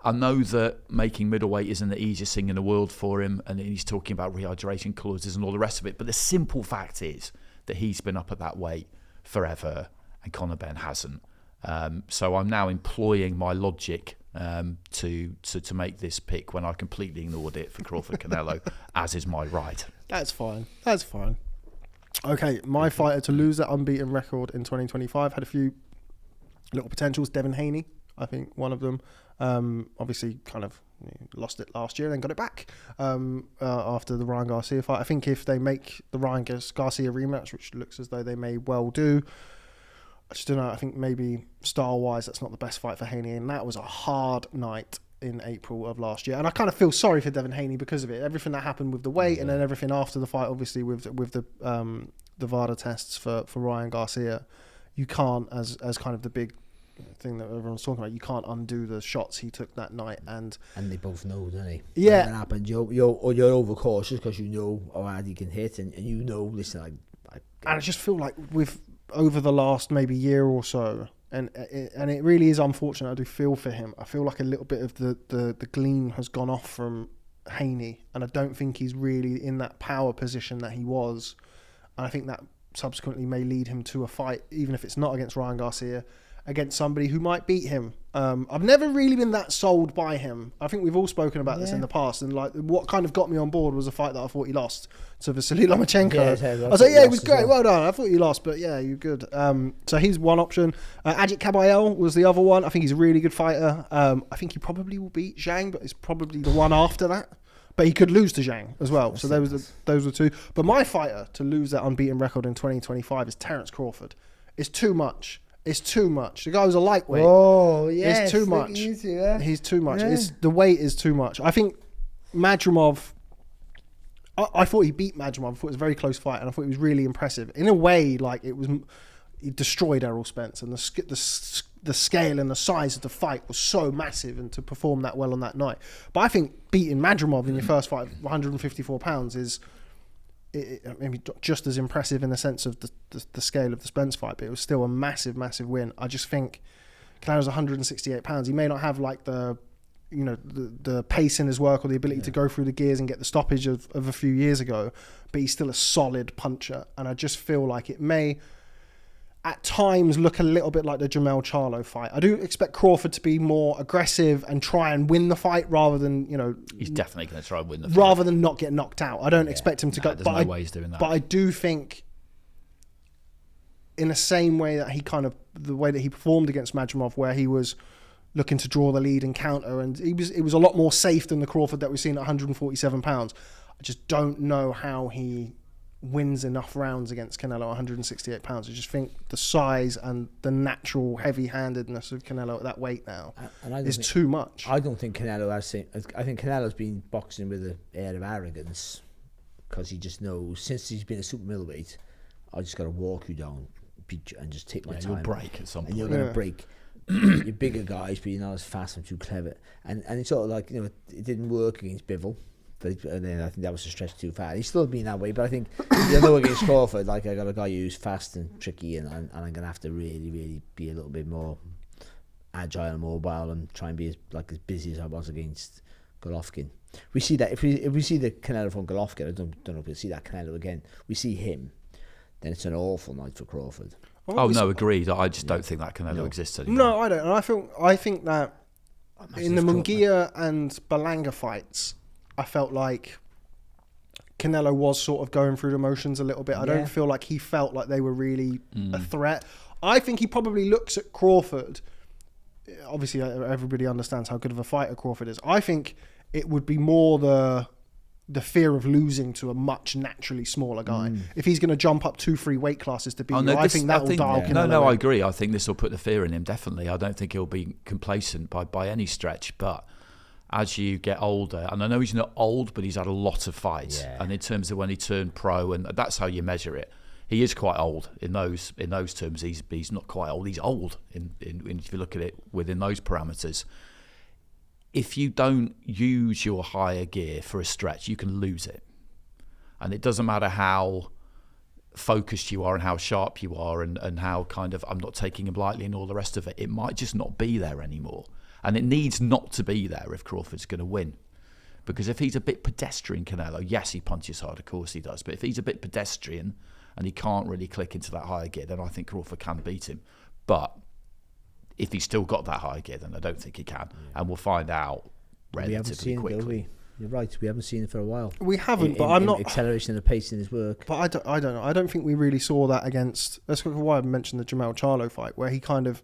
I know that making middleweight isn't the easiest thing in the world for him, and he's talking about rehydration clauses and all the rest of it. But the simple fact is that he's been up at that weight forever, and Conor Benn hasn't. So I'm now employing my logic to make this pick when I completely ignored it for Crawford Canelo, as is my right. That's fine. Okay, my fighter to lose that unbeaten record in 2025 had a few little potentials. Devin Haney, I think one of them. Obviously, kind of lost it last year and then got it back after the Ryan Garcia fight. I think if they make the Ryan Garcia rematch, which looks as though they may well do, I just don't know. I think maybe style-wise, that's not the best fight for Haney, and that was a hard night in April of last year. And I kind of feel sorry for Devin Haney because of it. Everything that happened with the weight, and then everything after the fight, obviously with the VADA tests for Ryan Garcia, you can't, as kind of the big thing that everyone's talking about, you can't undo the shots he took that night. And they both know, don't they? Yeah. When that happened, you're overcautious because you know how hard he can hit, and you know, listen, and I just feel like with over the last maybe year or so, and it really is unfortunate. I do feel for him. I feel like a little bit of the gleam has gone off from Haney, and I don't think he's really in that power position that he was. And I think that subsequently may lead him to a fight, even if it's not against Ryan Garcia, against somebody who might beat him. I've never really been that sold by him. I think we've all spoken about this in the past, and like what kind of got me on board was a fight that I thought he lost to Vasily Lomachenko. I was like, yeah, it was great, well done. I thought you lost, but yeah, you're good. So he's one option. Ajit Kabayel was the other one. I think he's a really good fighter. I think he probably will beat Zhang, but it's probably the one after that. But he could lose to Zhang as well. So those were two. But my fighter to lose that unbeaten record in 2025 is Terence Crawford. It's too much. It's too much. The guy was a lightweight. Oh, yeah. It's too much. He's too much. Yeah. The weight is too much. I think Madrimov, I thought he beat Madrimov. I thought it was a very close fight, and I thought it was really impressive. In a way, like he destroyed Errol Spence, and the scale and the size of the fight was so massive, and to perform that well on that night. But I think beating Madrimov in your first fight, 154 pounds, is maybe just as impressive in the sense of the scale of the Spence fight, but it was still a massive win. I just think Canelo's 168 pounds. He may not have like the pace in his work or the ability to go through the gears and get the stoppage of a few years ago, but he's still a solid puncher. And I just feel like it may at times look a little bit like the Jamel Charlo fight. I do expect Crawford to be more aggressive and try and win the fight rather than, he's definitely going to try and win the fight. Rather than not get knocked out. I don't expect him to go. There's no way he's doing that. But I do think in the same way that the way that he performed against Madrimov, where he was looking to draw the lead and counter, and it was a lot more safe than the Crawford that we've seen at 147 pounds. I just don't know how he wins enough rounds against Canelo at 168 pounds. I just think the size and the natural heavy-handedness of Canelo at that weight now is too much. I don't think Canelo has seen. I think Canelo's been boxing with an air of arrogance because he just knows since he's been a super middleweight, I just got to walk you down and just take my time. You'll break at some point. And you're going to break. You're bigger guys, but you're not as fast and too clever. And it's sort of like, it didn't work against Bivol. And then I think that was a stretch too far. He's still been that way, but I think against Crawford, like I got a guy who's fast and tricky, and I'm going to have to really, really be a little bit more agile and mobile and try and be as busy as I was against Golovkin. We see that if we see the Canelo from Golovkin, I don't know if we'll see that Canelo again. We see him, then it's an awful night for Crawford. Oh no, agreed. I just don't think that Canelo exists anymore. No, I don't. And I think that in the Munguia and Berlanga fights, I felt like Canelo was sort of going through the motions a little bit. I don't feel like he felt like they were really a threat. I think he probably looks at Crawford. Obviously, everybody understands how good of a fighter Crawford is. I think it would be more the fear of losing to a much naturally smaller guy. If he's going to jump up 2-3 weight classes to beat you, I think that will dial Canelo. No, I agree. I think this will put the fear in him, definitely. I don't think he'll be complacent by any stretch, but as you get older, and I know he's not old, but he's had a lot of fights. Yeah. And in terms of when he turned pro, and that's how you measure it, he is quite old in those terms. He's not quite old. He's old if you look at it within those parameters. If you don't use your higher gear for a stretch, you can lose it. And it doesn't matter how focused you are and how sharp you are and how kind of I'm not taking him lightly and all the rest of it. It might just not be there anymore. And it needs not to be there if Crawford's going to win. Because if he's a bit pedestrian, Canelo, yes, he punches hard, of course he does. But if he's a bit pedestrian and he can't really click into that higher gear, then I think Crawford can beat him. But if he's still got that high gear, then I don't think he can. And we'll find out relatively quickly. You're right. We haven't seen it for a while. We haven't, but I'm not acceleration of the pace in his work. But I don't know. I don't think we really saw that against. That's why I mentioned the Jamal Charlo fight, where he kind of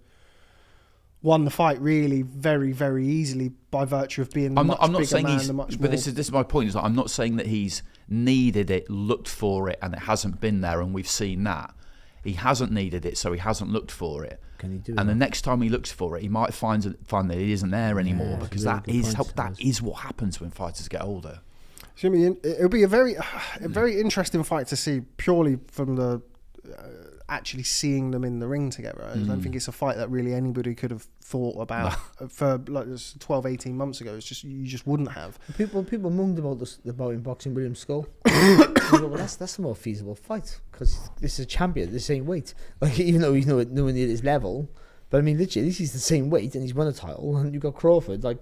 won the fight really very, very easily by virtue of being I'm not saying he's, but this is my point. Is that I'm not saying that he's needed it, looked for it, and it hasn't been there, and we've seen that. He hasn't needed it, so he hasn't looked for it. Can he do it? And the next time he looks for it, he might find that it isn't there anymore, because that is what happens when fighters get older. It'll be a very interesting fight to see, purely from the actually seeing them in the ring together. I don't think it's a fight that really anybody could have thought about for like 12, 18 months ago. It's just you just wouldn't have. People moaned about him boxing William Skull. Well, that's a more feasible fight, because this is a champion the same weight. Like, even though he's nowhere near his level, but I mean, literally, he's the same weight and he's won a title, and you've got Crawford like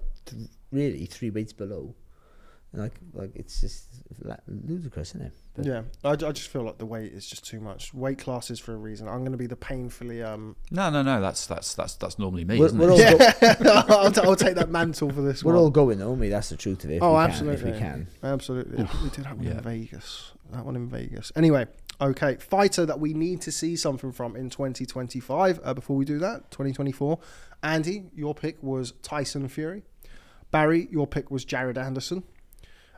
really 3 weights below. Like it's just ludicrous, isn't it? But yeah, I just feel like the weight is just too much. Weight classes for a reason. I'm going to be the painfully. No. That's normally me, isn't it? I'll take that mantle for this one. We're all going only. That's the truth of it. Absolutely. If we can. Absolutely. We did have one in Vegas. That one in Vegas. Anyway, okay. Fighter that we need to see something from in 2025. Before we do that, 2024. Andy, your pick was Tyson Fury. Barry, your pick was Jared Anderson.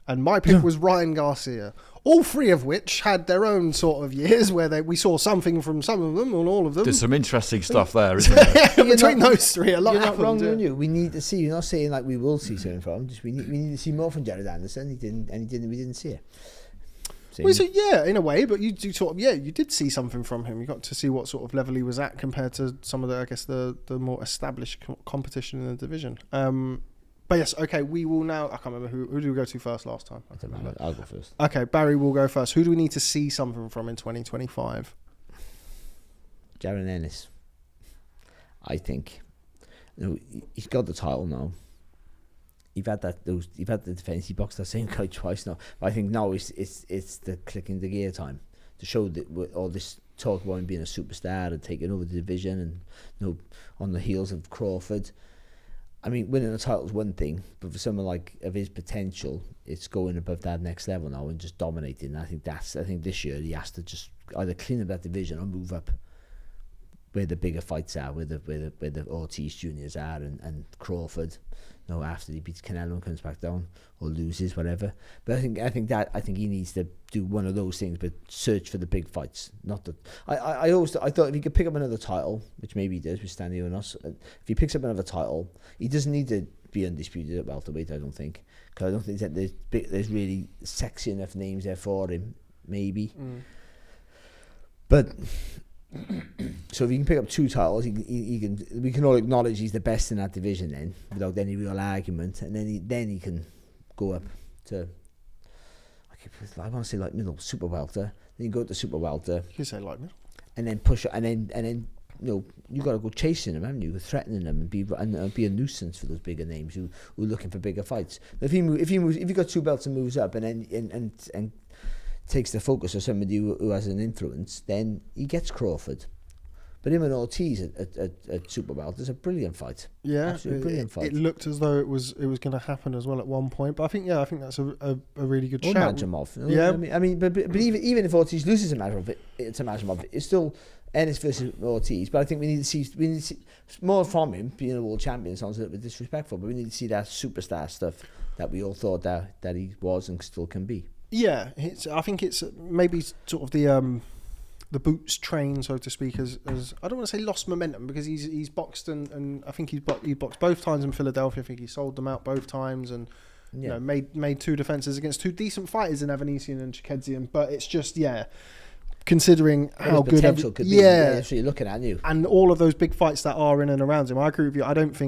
And my pick was Ryan Garcia. All 3 of which had their own sort of years where we saw something from some of them, or all of them. There's some interesting stuff there, isn't there? Between those 3, a lot you're happened. Not wrong, are you? We need to see. You're not saying like we will see something from him. Just we need to see more from Jared Anderson. We didn't see it. Well, so yeah, in a way, but you did see something from him. You got to see what sort of level he was at compared to some of the more established competition in the division. But yes, okay, we will now. I can't remember who did we go to first last time. I don't know. I'll go first. Okay, Barry will go first. Who do we need to see something from in 2025? Jaron Ennis. I think he's got the title now. You've had the defense. He boxed that same guy twice now. But I think now it's the clicking the gear time to show that with all this talk about him being a superstar and taking over the division, and on the heels of Crawford. I mean, winning a title is one thing, but for someone like of his potential, it's going above that next level now and just dominating. I think this year he has to just either clean up that division or move up where the bigger fights are, where the Ortiz Juniors are and Crawford. After he beats Canelo and comes back down or loses, whatever. But I think he needs to do one of those things, but search for the big fights. Not that I thought if he could pick up another title, which maybe he does with Stanley and us. If he picks up another title, he doesn't need to be undisputed at welterweight. I don't think, because I don't think that there's really sexy enough names there for him. Maybe, but. So if he can pick up 2 titles, he can. We can all acknowledge he's the best in that division then, without any real argument, and then he can go up to. I want to say light middle, super welter. Then you go to super welter. You can say light middle, and then push, and then you got to go chasing them, haven't you? Threatening them and be a nuisance for those bigger names who are looking for bigger fights. If he got 2 belts and moves up and takes the focus of somebody who has an influence, then he gets Crawford. But him and Ortiz at super belt is a brilliant fight. Yeah, absolutely brilliant fight. It looked as though it was going to happen as well at one point. But I think that's a really good shout. Magomov. Yeah, I mean, but even if Ortiz loses a Magomov, it's a Magomov. It's still Ennis versus Ortiz. But I think we need to see more from him. Being a world champion sounds a little bit disrespectful, but we need to see that superstar stuff that we all thought that he was and still can be. Yeah, I think it's maybe sort of the boots train, so to speak, as I don't want to say lost momentum, because he's boxed and I think he boxed both times in Philadelphia. I think he sold them out both times and made 2 defenses against 2 decent fighters in Evanesian and Chikedzian. But it's just considering how good potential could be. That's what you're looking at, you and all of those big fights that are in and around him. I agree with you. I don't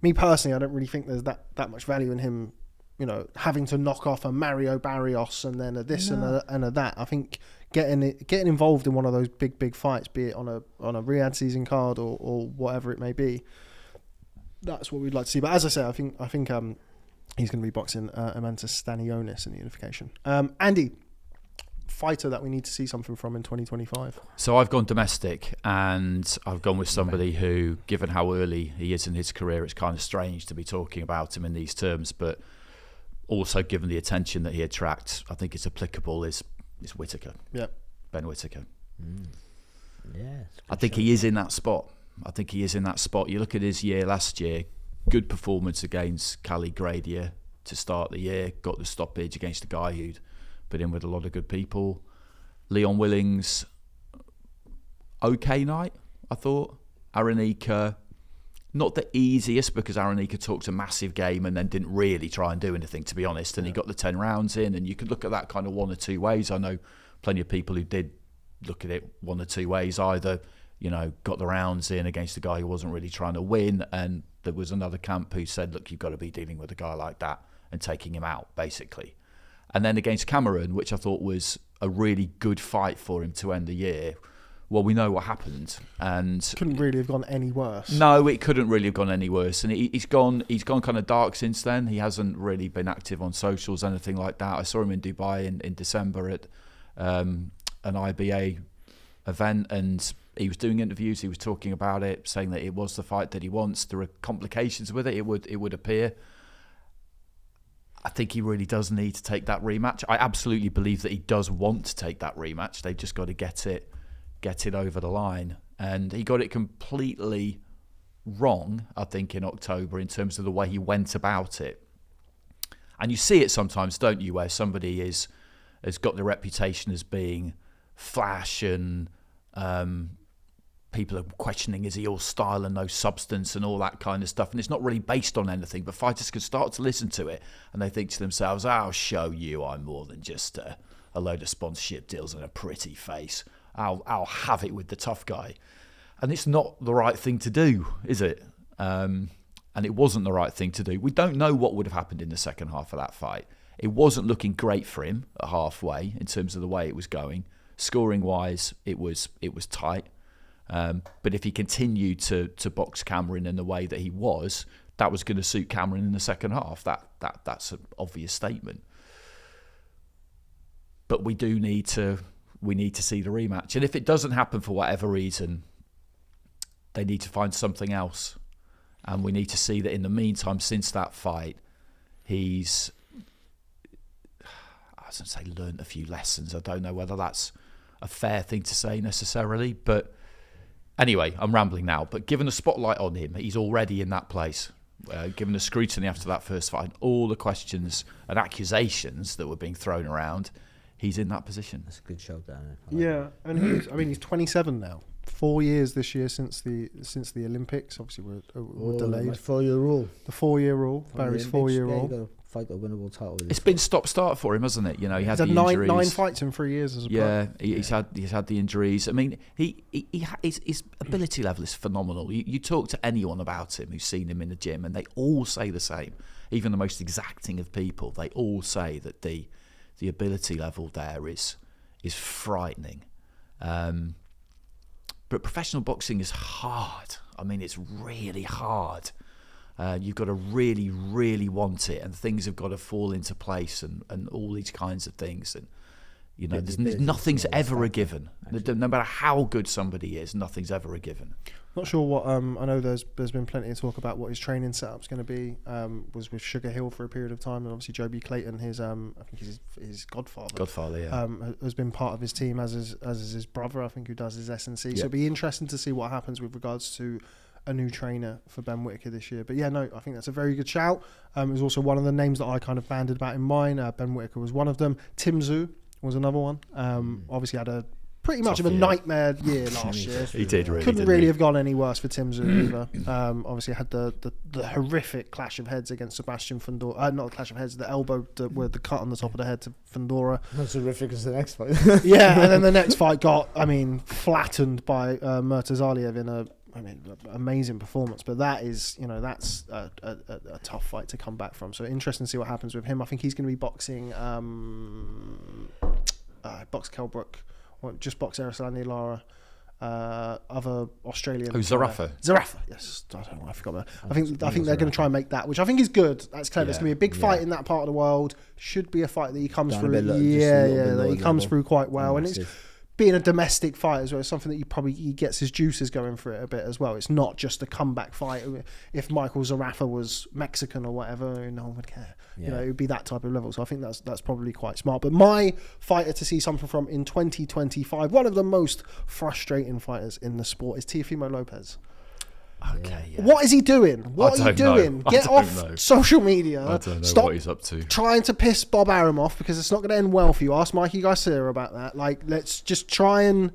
really think there's that much value in him, having to knock off a Mario Barrios and then a this and a that. I think getting involved in one of those big fights, be it on a Riyadh season card or whatever it may be, that's what we'd like to see. But as I say, I think he's going to be boxing Amantas Stanionis in the unification. Andy, fighter that we need to see something from in 2025. So I've gone domestic, and I've gone with somebody who, given how early he is in his career, it's kind of strange to be talking about him in these terms, but also given the attention that he attracts, I think it's applicable, is Whittaker. Yeah. Ben Whittaker. Yeah. I think he is in that spot. You look at his year last year, good performance against Cali Gradia to start the year, got the stoppage against a guy who'd been in with a lot of good people. Leon Willings, okay night, I thought. Arenica, not the easiest, because Arenica talked a massive game and then didn't really try and do anything, to be honest. And he got the 10 rounds in, and you could look at that kind of one or two ways. I know plenty of people who did look at it one or two ways. Either, got the rounds in against a guy who wasn't really trying to win, and there was another camp who said, look, you've got to be dealing with a guy like that and taking him out, basically. And then against Cameron, which I thought was a really good fight for him to end the year, well, we know what happened, and couldn't really have gone any worse. No, it couldn't really have gone any worse, and he's gone kind of dark since then. He hasn't really been active on socials, anything like that. I saw him in Dubai in December at an IBA event, and he was doing interviews. He was talking about it, saying that it was the fight that he wants. There are complications with it. It would appear. I think he really does need to take that rematch. I absolutely believe that he does want to take that rematch. They've just got to get it over the line, and he got it completely wrong, I think, in October in terms of the way he went about it. And you see it sometimes, don't you, where somebody has got the reputation as being flash, and people are questioning, is he all style and no substance and all that kind of stuff, and it's not really based on anything, but fighters can start to listen to it and they think to themselves, I'll show you I'm more than just a load of sponsorship deals and a pretty face. I'll have it with the tough guy. And it's not the right thing to do, is it? And it wasn't the right thing to do. We don't know what would have happened in the second half of that fight. It wasn't looking great for him at halfway in terms of the way it was going. Scoring-wise, it was tight. But if he continued to box Cameron in the way that he was, that was going to suit Cameron in the second half. That's an obvious statement. But we need to see the rematch. And if it doesn't happen for whatever reason, they need to find something else. And we need to see that in the meantime, since that fight, he's, I was going to say, learned a few lessons. I don't know whether that's a fair thing to say necessarily. But anyway, I'm rambling now. But given the spotlight on him, he's already in that place. Given the scrutiny after that first fight, all the questions and accusations that were being thrown around, he's in that position. That's a good show, Dan. Yeah, and he's 27 now. 4 years this year since the Olympics. Obviously, we're delayed. The 4-year rule. The 4-year rule. Barry's 4-year rule. You got to fight a winnable title. It's been stop-start for him, hasn't it? He had the injuries. 9 injuries. fights in 3 years as a pro. Yeah, he's had the injuries. I mean, his ability level is phenomenal. You talk to anyone about him who's seen him in the gym, and they all say the same. Even the most exacting of people, they all say that the ability level there is frightening. But professional boxing is hard. I mean, it's really hard. You've got to really, really want it, and things have got to fall into place, and all these kinds of things. And you know, nothing's ever a given. No matter how good somebody is, nothing's ever a given. Not sure what I know. There's been plenty of talk about what his training setup's going to be. Was with Sugar Hill for a period of time, and obviously Joby Clayton, his I think his godfather. Yeah. Has been part of his team, as is his brother, I think, who does his S&C. So it'll be interesting to see what happens with regards to a new trainer for Ben Whittaker this year. But yeah, no, I think that's a very good shout. It was also one of the names that I kind of banded about in mine. Ben Whittaker was one of them. Tim Tszyu was another one. Obviously had a pretty much of a nightmare year last year. He did really. Couldn't really have gone any worse for Tim Tszyu either. Obviously had the horrific clash of heads against Sebastian Fundora. Not the clash of heads, the elbow with the cut on the top of the head to Fundora. Not as horrific as the next fight. Yeah, and then the next fight got, flattened by Murtazaliev in a amazing performance. But that is, that's a tough fight to come back from. So interesting to see what happens with him. I think he's going to be boxing Box Kelbrook, or just Box Arislandi Lara, other Australian. Oh, Zarafa. Zarafa, yes. I don't know, I forgot that. I think they're going to try and make that, which I think is good. That's clever. It's going to be a big fight in that part of the world. Should be a fight that he comes through. That he comes through quite well, and it's being a domestic fight as well. It's something that he gets his juices going for it a bit as well. It's not just a comeback fight. If Michael Zarafa was Mexican or whatever, no one would care. It would be that type of level. So I think that's probably quite smart. But my fighter to see something from in 2025, one of the most frustrating fighters in the sport, is Teofimo Lopez. Okay. Yeah. What is he doing? What are you doing? Get off social media. I don't know. Stop what he's up to. Trying to piss Bob Arum off, because it's not going to end well for you. Ask Mikey Garcia about that. Let's just try and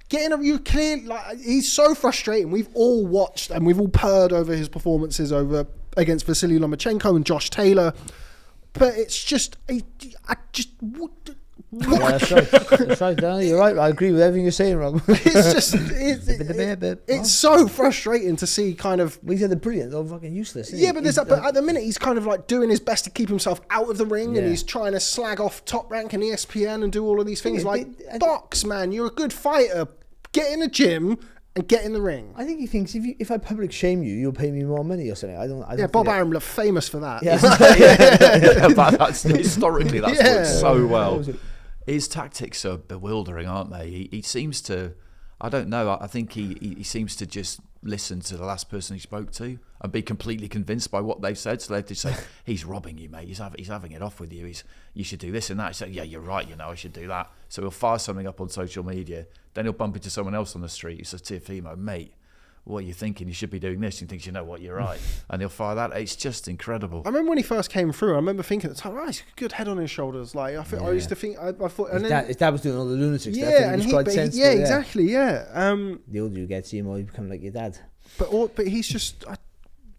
get in. You clearly, he's so frustrating. We've all watched and we've all purred over his performances against Vasily Lomachenko and Josh Taylor, but it's just that's right. No, you're right. I agree with everything you're saying, Rob. It's so frustrating to see kind of. He's either brilliant or fucking useless. Yeah, but but at the minute he's kind of doing his best to keep himself out of the ring, and he's trying to slag off Top Rank and ESPN and do all of these things. Box, man, you're a good fighter. Get in a gym and get in the ring. I think he thinks if I public shame you, you'll pay me more money or something. I don't Bob Arum looked famous for that. But historically that's worked so well. His tactics are bewildering, aren't they? He seems to, I don't know, I think he seems to just listen to the last person he spoke to and be completely convinced by what they've said. So they just say, he's robbing you, mate. He's having it off with you. You should do this and that. He said, yeah, you're right. I should do that. So he'll fire something up on social media. Then he'll bump into someone else on the street. He says, Teofimo, mate, what are you thinking? You should be doing this. He thinks, you know what, you're right. And he'll fire that. It's just incredible. I remember when he first came through, I remember thinking at the time, he's a good head on his shoulders. I used to think, I thought... And his dad was doing all the lunatic stuff. And exactly. The older you get, the more you become like your dad. But he's just...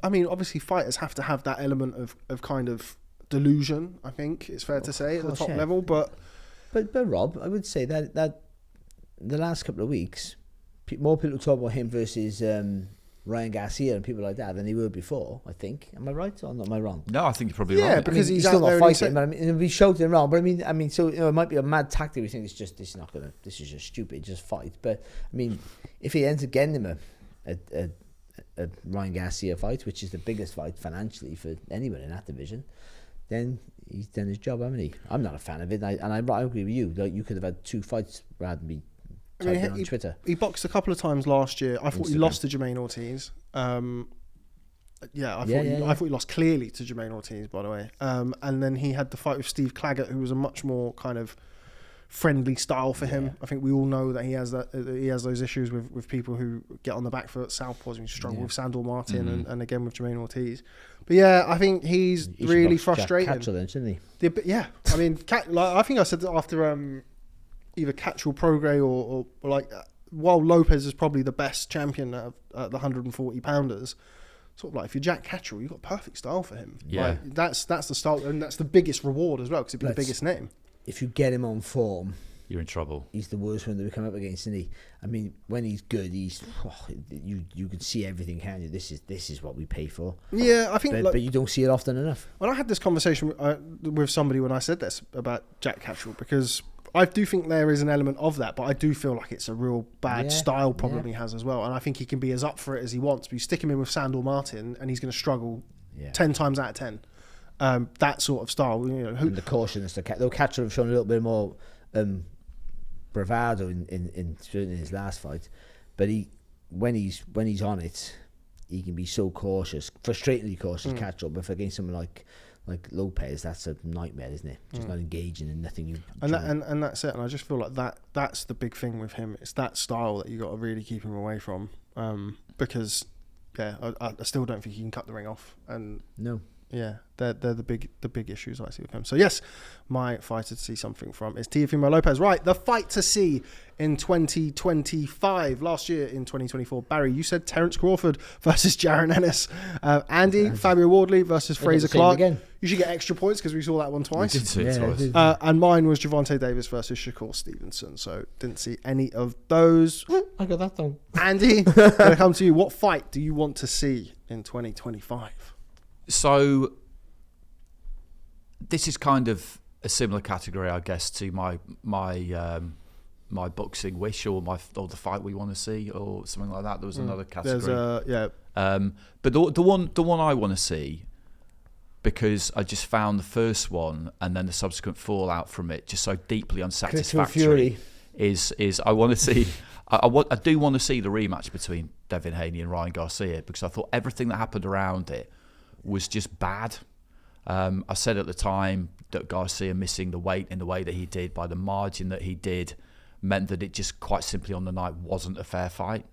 obviously fighters have to have that element of kind of delusion, I think it's fair to say, at the top level. But Rob, I would say that the last couple of weeks, more people talk about him versus Ryan Garcia and people like that than he were before, I think. Am I right or am I wrong? No, I think you're probably right. Because he's still not fighting, but we showed him wrong. But so it might be a mad tactic. We think this is just stupid, just fight. But if he ends up getting him a Ryan Garcia fight, which is the biggest fight financially for anyone in that division, then he's done his job, hasn't he? I'm not a fan of it, and I agree with you. You could have had 2 fights rather than be typing on Twitter. He boxed a couple of times last year. I thought he lost to Jermaine Ortiz. I thought he lost clearly to Jermaine Ortiz, by the way. And then he had the fight with Steve Claggett, who was a much more kind of friendly style for him. I think we all know that he has those issues with people who get on the back foot, southpaws, and struggle with Sandor Martin and again with Jermaine Ortiz. But I think he's really frustrating. Jack Catchell then, shouldn't he? I think I said that after either Catchell Prograis or while Lopez is probably the best champion at the 140 pounders. Sort of if you're Jack Catchell, you've got perfect style for him. Yeah, that's the style, and that's the biggest reward as well, because it'd be the biggest name. If you get him on form, you're in trouble. He's the worst one that we come up against, isn't he? When he's good, you can see everything, can't you? This is what we pay for. Yeah, I think. But you don't see it often enough. When I had this conversation with somebody when I said this about Jack Catchell, because I do think there is an element of that, but I do feel like it's a real bad style problem he has as well. And I think he can be as up for it as he wants. But you stick him in with Sandor Martin, and he's going to struggle 10 times out of 10. That sort of style, and the cautiousness, the catcher have shown a little bit more bravado in his last fight, but when he's on it, he can be so cautious, frustratingly cautious catcher. But against someone like Lopez, that's a nightmare, isn't it? Just not engaging in nothing. And that's it. And I just feel like that's the big thing with him. It's that style that you got to really keep him away from, because I still don't think he can cut the ring off. And no. Yeah, they're the big issues I see with him. So yes, my fighter to see something from is Teofimo Lopez. Right, the fight to see in 2025. Last year in 2024, Barry, you said Terence Crawford versus Jaron Ennis. Andy, Fabio Wardley versus Fraser Clarke. Again. You should get extra points because we saw that one twice. We did see it twice. And mine was Gervonta Davis versus Shakur Stevenson. So didn't see any of those. I got that done. Andy, gonna come to you. What fight do you want to see in 2025? So this is kind of a similar category, I guess, to my boxing wish or the fight we want to see or something like that. There was another category. But the one I want to see, because I just found the first one and then the subsequent fallout from it just so deeply unsatisfactory, is I want to see. I do want to see the rematch between Devin Haney and Ryan Garcia, because I thought everything that happened around it was just bad. I said at the time that Garcia missing the weight in the way that he did, by the margin that he did, meant that it just quite simply on the night wasn't a fair fight.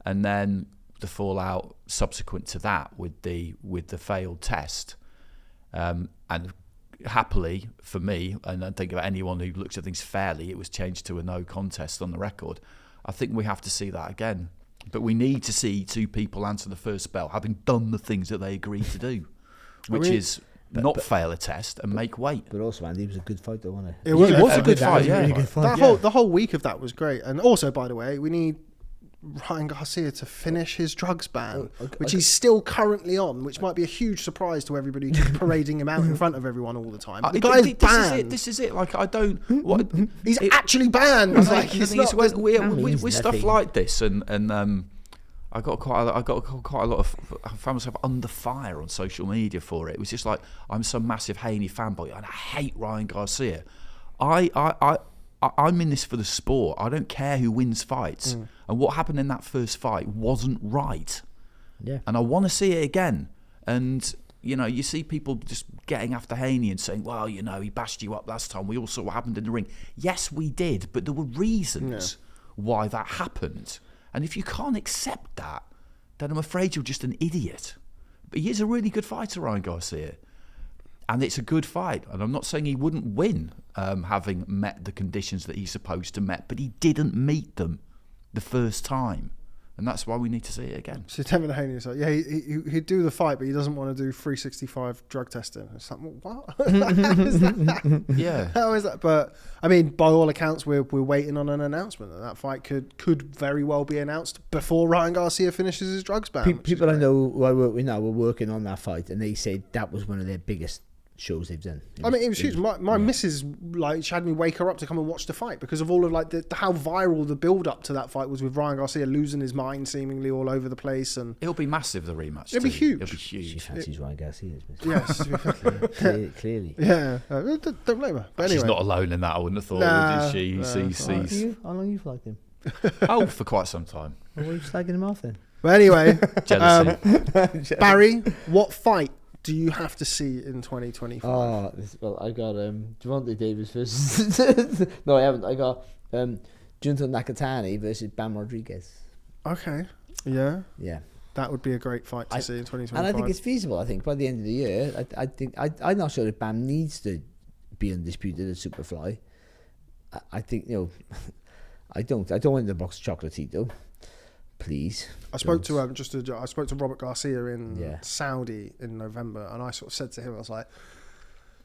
And then the fallout subsequent to that with the failed test, and happily for me, and I think about anyone who looks at things fairly, it was changed to a no contest on the record. I think we have to see that again. But we need to see two people answer the first bell, having done the things that they agreed to do, which is not fail a test and make weight. But also, Andy, it was a good fight, though, wasn't it? It was a good fight, yeah. Really good fight. The whole week of that was great. And also, by the way, we need Ryan Garcia to finish his drugs ban, which he's still currently on, which might be a huge surprise to everybody who keeps parading him out in front of everyone all the time. The guy's banned. This is it. Like, I don't... He's actually banned. With stuff like this, and I got quite a lot of... I found myself under fire on social media for it. It was just like, I'm some massive Haney fanboy and I hate Ryan Garcia. I'm in this for the sport. I don't care who wins fights. And what happened in that first fight wasn't right. Yeah. And I want to see it again. And, you see people just getting after Haney and saying, well, he bashed you up last time. We all saw what happened in the ring. Yes, we did. But there were reasons why that happened. And if you can't accept that, then I'm afraid you're just an idiot. But he is a really good fighter, Ryan Garcia. And it's a good fight. And I'm not saying he wouldn't win, having met the conditions that he's supposed to met, but he didn't meet them the first time. And that's why we need to see it again. So Devin Haney is like, he'd do the fight, but he doesn't want to do 365 drug testing. It's like, what? How is that? Yeah. How is that? But, I mean, by all accounts, we're waiting on an announcement. And that fight could very well be announced before Ryan Garcia finishes his drugs ban. People I know who I work with now were working on that fight, and they said that was one of their biggest shows they've done. It was huge. My missus, she had me wake her up to come and watch the fight because of all of how viral the build up to that fight was, with Ryan Garcia losing his mind seemingly all over the place. And it'll be massive, the rematch. It'll be huge. It'll be huge. She fancies Ryan Garcia. Yes, clearly. Yeah, don't blame her. But anyway, she's not alone in that. I wouldn't have thought. She sees. How long you liked him? For quite some time. Well, why are you slagging him off then? But anyway, jealousy. Barry, what fight do you have to see in 2025? I got Gervonta Davis versus... No, I haven't. I got Junto Nakatani versus Bam Rodriguez. Okay. Yeah. Yeah. That would be a great fight to see in 2025. And I think it's feasible. I think by the end of the year, I think I'm not sure if Bam needs to be undisputed at Superfly. I think, I don't want the box of Chocolatito. Please. I spoke to Robert Garcia in Saudi in November, and I sort of said to him, I was like,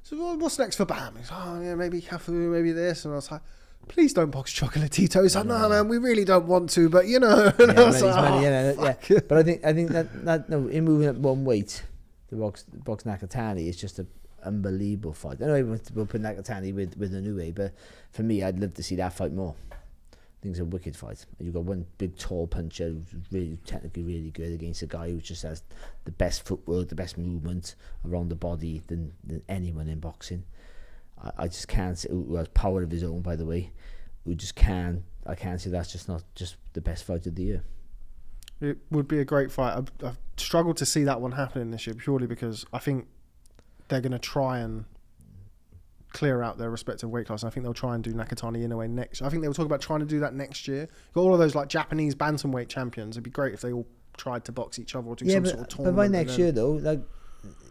"So what's next for Bam?" He's like, "Oh yeah, maybe Cafu, maybe this," and I was like, "Please don't box Chocolatito." He's like, "No, man, we really don't want to, but And I was But I think that in moving up one weight, the box Nakatani is just unbelievable fight. I know we'll put Nakatani with Inoue, but for me, I'd love to see that fight more. I think it's a wicked fight. You've got one big tall puncher who's really technically really good against a guy who just has the best footwork, the best movement around the body than anyone in boxing. I just can't see, who has power of his own, by the way, I can't see that's just not just the best fight of the year. It would be a great fight. I've struggled to see that one happening this year purely because I think they're going to try and clear out their respective weight class. And I think they'll try and do Nakatani Inoue next. I think they were talking about trying to do that next year. Got all of those like Japanese bantamweight champions. It'd be great if they all tried to box each other or do some sort of tournament. But by next year though, like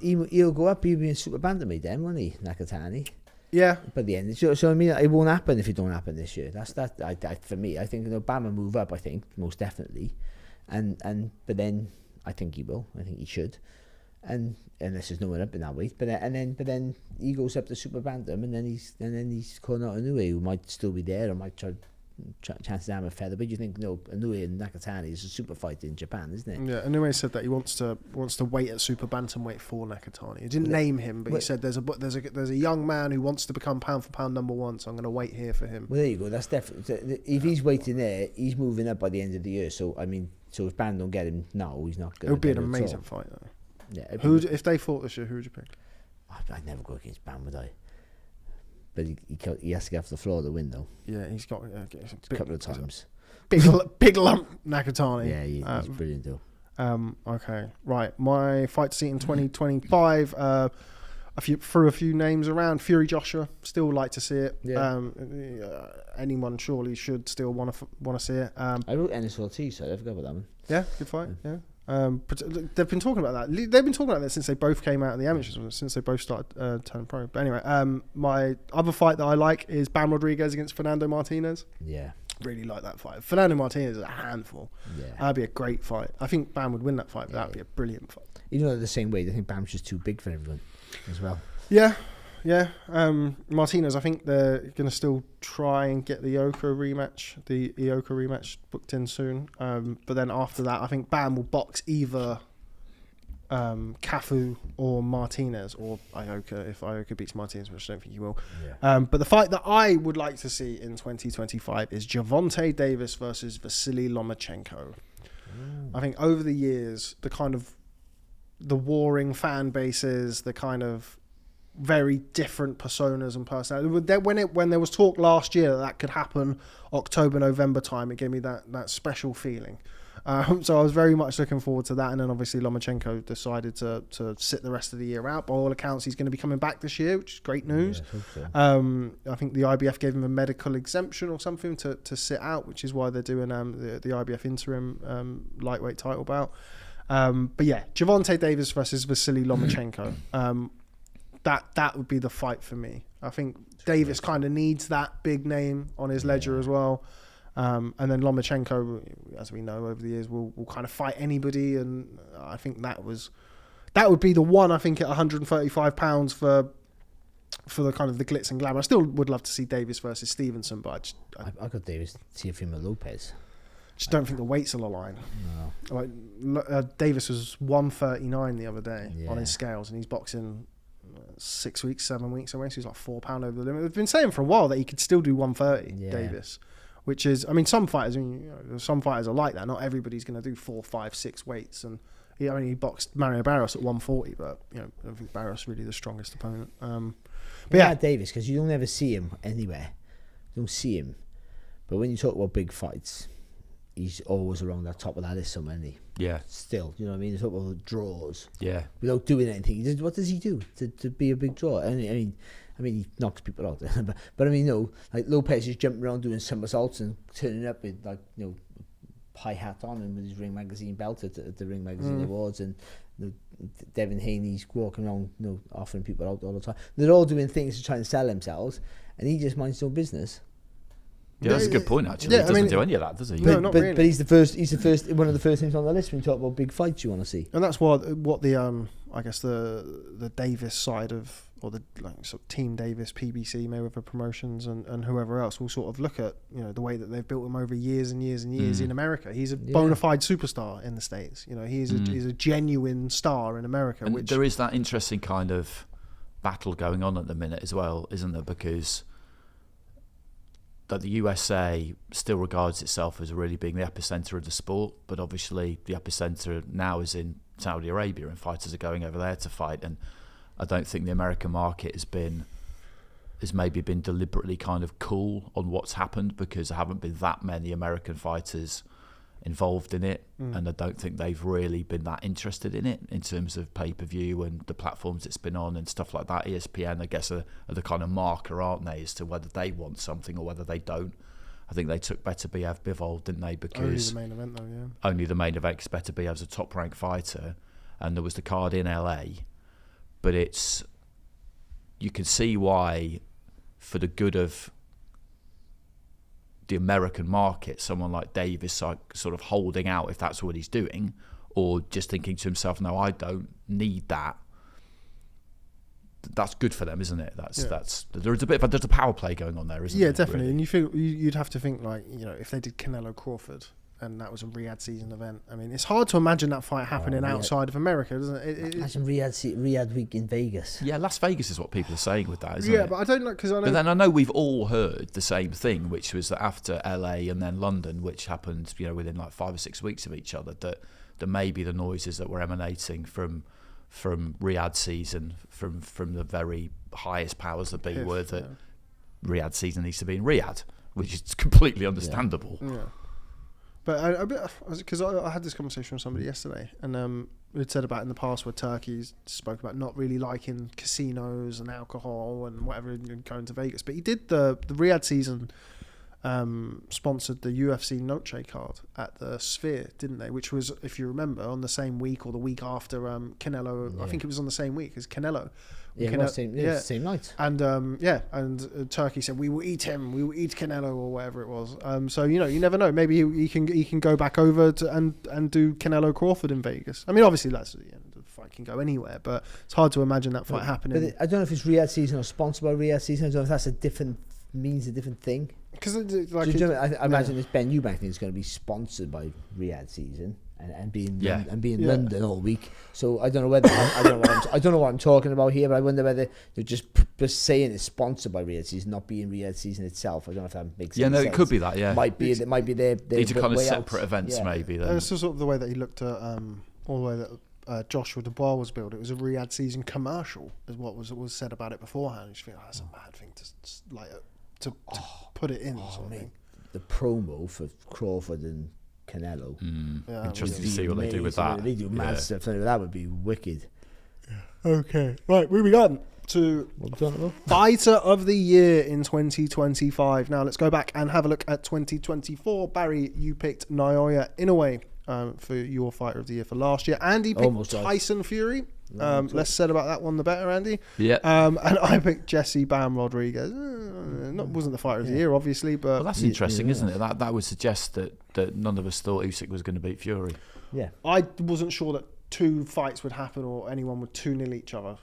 he'll go up. He'll be in super bantamweight then, won't he, Nakatani? Yeah. By the end, so I mean, it won't happen if it don't happen this year. That's for me. I think Obama move up. I think most definitely, but then I think he will. I think he should. And unless there's no one up in that weight, but then he goes up to super bantam, and then he's calling out Inoue, who might still be there, or might try chances are a feather. But you think Inoue and Nakatani is a super fight in Japan, isn't it? Yeah, Inoue said that he wants to wait at super bantamweight for Nakatani. He didn't name him, but he said there's a young man who wants to become pound for pound number one, so I'm going to wait here for him. Well, there you go. That's definitely, if he's waiting there, he's moving up by the end of the year. So I mean, if Ban don't get him now, he's not going to. It would be an amazing fight though. Yeah. If they fought this year, who would you pick? I'd never go against Ban, would I? But he has to get off the floor to win, though. Yeah, he's got a couple of times. Big lump Nakatani. Yeah, he's brilliant, though. Okay, right. My fight to see in 2025. Threw a few names around. Fury Joshua. Still like to see it. Yeah. Anyone surely should still want to see it. I wrote NSLT, so I forgot about that one. Yeah, good fight. Yeah. They've been talking about that. They've been talking about that since they both came out of the amateurs, since they both started turning pro. But anyway, my other fight that I like is Bam Rodriguez against Fernando Martinez. Yeah. Really like that fight. Fernando Martinez is a handful. Yeah. That'd be a great fight. I think Bam would win that fight, but that'd be a brilliant fight. You know, the same way, I think Bam's just too big for everyone as well. Yeah. Yeah, Martinez, I think they're going to still try and get the Ioka rematch booked in soon. But then after that, I think Bam will box either Cafu or Martinez or Ioka if Ioka beats Martinez, which I don't think he will. Yeah. But the fight that I would like to see in 2025 is Gervonta Davis versus Vasily Lomachenko. I think over the years, the warring fan bases, the kind of very different personas and personalities. When there was talk last year that could happen October, November time, it gave me that special feeling. So I was very much looking forward to that. And then obviously Lomachenko decided to sit the rest of the year out. By all accounts, he's going to be coming back this year, which is great news. Yeah, I hope so. I think the IBF gave him a medical exemption or something to sit out, which is why they're doing the IBF interim lightweight title bout. But yeah, Gervonta Davis versus Vasily Lomachenko. That would be the fight for me. I think Davis kind of needs that big name on his ledger as well. And then Lomachenko, as we know over the years, will kind of fight anybody. And I think that would be the one, I think, at 135 pounds for the kind of the glitz and glamour. I still would love to see Davis versus Stevenson, but I got Davis Teofimo Lopez. Just don't think the weights will align. No. Like Davis was 139 the other day on his scales, and he's boxing 7 weeks away, so he's like £4 over the limit. They've been saying for a while that he could still do 130, Davis, which is, I mean, some fighters are like that. Not everybody's going to do 4, 5, 6 weights, and he boxed Mario Barros at 140, but I don't think Barros is really the strongest opponent. But yeah, Davis, because you don't ever see him anywhere. You don't see him, but when you talk about big fights, he's always around that top of that list somewhere, isn't he? Yeah. Still, you know what I mean? He's talking about draws. Yeah. Without doing anything. What does he do to be a big draw? I mean, he knocks people out. but I mean, like Lopez is jumping around doing somersaults and turning up with high hat on and with his Ring Magazine belt at the Ring Magazine Awards, and Devin Haney's walking around, offering people out all the time. They're all doing things to try and sell themselves, and he just minds his own business. Yeah, that's a good point. Actually, he doesn't do any of that, does he? No, not really. But he's the first, one of the first things on the list when you talk about big fights you want to see. And that's what the I guess the Davis side of, or the sort of Team Davis, PBC, Mayweather Promotions, and whoever else will sort of look at the way that they've built him over years and years and years in America. He's a bona fide superstar in the States. He's a genuine star in America. And there is that interesting kind of battle going on at the minute as well, isn't there? Because that the USA still regards itself as really being the epicenter of the sport, but obviously the epicenter now is in Saudi Arabia, and fighters are going over there to fight. And I don't think the American market has maybe been deliberately kind of cool on what's happened, because there haven't been that many American fighters involved in it, and I don't think they've really been that interested in it in terms of pay-per-view and the platforms it's been on and stuff like that. ESPN, I guess, are the kind of marker, aren't they, as to whether they want something or whether they don't. I think they took Better Bivol, didn't they? Because only the main event, though, yeah. Only the main event, because Better Bivol's a top-ranked fighter, and there was the card in LA. But you can see why, for the good of the American market, someone like Dave is sort of holding out if that's what he's doing, or just thinking to himself, no, I don't need that. That's good for them, isn't it? There's a power play going on there, isn't there? Yeah, definitely. Really? And you feel you'd have to think, like, if they did Canelo Crawford and that was a Riyadh season event. I mean, it's hard to imagine that fight happening outside of America, isn't it? Imagine Riyadh week in Vegas. Yeah, Las Vegas is what people are saying with that, isn't it? Yeah, but I don't know, because I know. But then I know we've all heard the same thing, which was that after LA and then London, which happened, within like 5 or 6 weeks of each other, that maybe the noises that were emanating from Riyadh season, from the very highest powers that be, were that Riyadh season needs to be in Riyadh, which is completely understandable. Yeah. But because I had this conversation with somebody yesterday, and we'd said about in the past where Turkey's spoke about not really liking casinos and alcohol and whatever, and going to Vegas. But he did the Riyadh season sponsored the UFC Noche card at the Sphere, didn't they? Which was, if you remember, on the same week or the week after Canelo. Yeah. I think it was on the same week as Canelo. Yeah, it was the same night. And Turkey said, we will eat him, we will eat Canelo, or whatever it was. So you never know. Maybe he can go back over to and do Canelo Crawford in Vegas. I mean, obviously the fight can go anywhere, but it's hard to imagine that fight happening. But I don't know if it's Riyadh season or sponsored by Riyadh season. I don't know if that's means a different thing. Because I imagine this Ben Eubank thing is going to be sponsored by Riyadh season and be in London all week. So I don't know whether I don't know what I'm talking about here, but I wonder whether they're just saying it's sponsored by Riyadh season, not being Riyadh season itself. I don't know if that makes sense. Yeah, no, it could be that. Yeah, it might be their these are kind of separate out. events, maybe. Then. And it's sort of the way that he looked at all the way that Joshua Dubois was built. It was a Riyadh season commercial, is what was said about it beforehand. You just think, that's a mad thing to put it in. The promo for Crawford and Canelo. Interesting to see what they do with that. They do mad stuff. That would be wicked. Okay, right, moving on to Fighter of the Year in 2025. Now let's go back and have a look at 2024. Barry, you picked Naoya Inoue for your Fighter of the Year for last year. Andy picked Tyson Fury. Less said about that one, the better, Andy. Yeah. And I picked Jesse Bam Rodriguez. Wasn't the Fighter of the Year, obviously, but well, that's interesting, isn't it? That would suggest that none of us thought Usyk was going to beat Fury. Yeah. I wasn't sure that 2 fights would happen or anyone would 2-0 each other.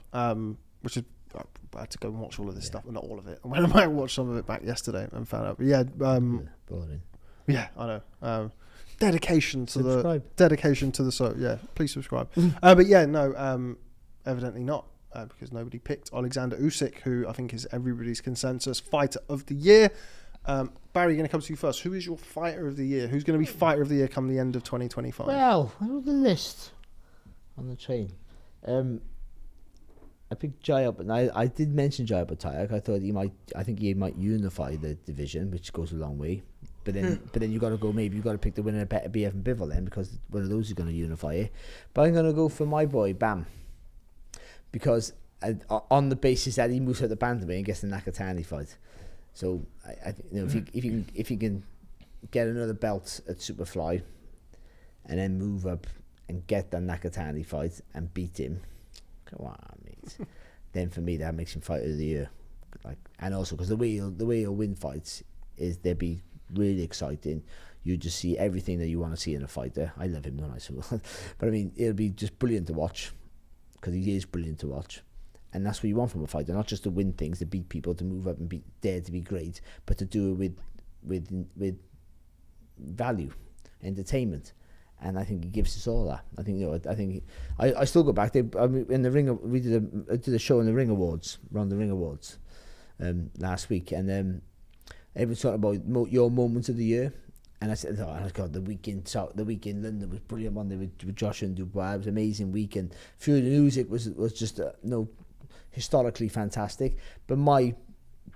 Which is, I had to go and watch all of this stuff, but not all of it. I went and watched some of it back yesterday and found out. But boring. Yeah, I know. Dedication to the show. Yeah, please subscribe. But yeah, no, evidently not, because nobody picked Alexander Usyk, who I think is everybody's consensus Fighter of the Year. Barry, going to come to you first. Who is your Fighter of the Year? Who's going to be Fighter of the Year come the end of 2025? Well, I wrote the list on the train. I picked Jai Up, and I did mention Jai Up. I thought I think he might unify the division, which goes a long way. But then you got to go. Maybe you got to pick the winner of Better BF and Bivol then, because one of those is going to unify it. But I'm going to go for my boy Bam, because on the basis that he moves out the bantamweight and gets the Nakatani fight. So I think if he can get another belt at Superfly, and then move up and get the Nakatani fight and beat him, come on, mate. Then for me that makes him Fighter of the Year. And also because the way he'll win fights is they'll be really exciting. You just see everything that you want to see in a fighter. I love him, don't I? But I mean, it'll be just brilliant to watch, because he is brilliant to watch, and that's what you want from a fighter. Not just to win things, to beat people, to move up and dare to be great, but to do it with value, entertainment, And I think he gives us all that. I think I still go back. In the Ring, we did a show in the Ring Awards, around the Ring Awards, last week, and everyone's talking about your moments of the year. And I said, oh God, the week in London was brilliant. One day with Josh and Dubois, it was an amazing week, and Fury the Music was just historically fantastic. But my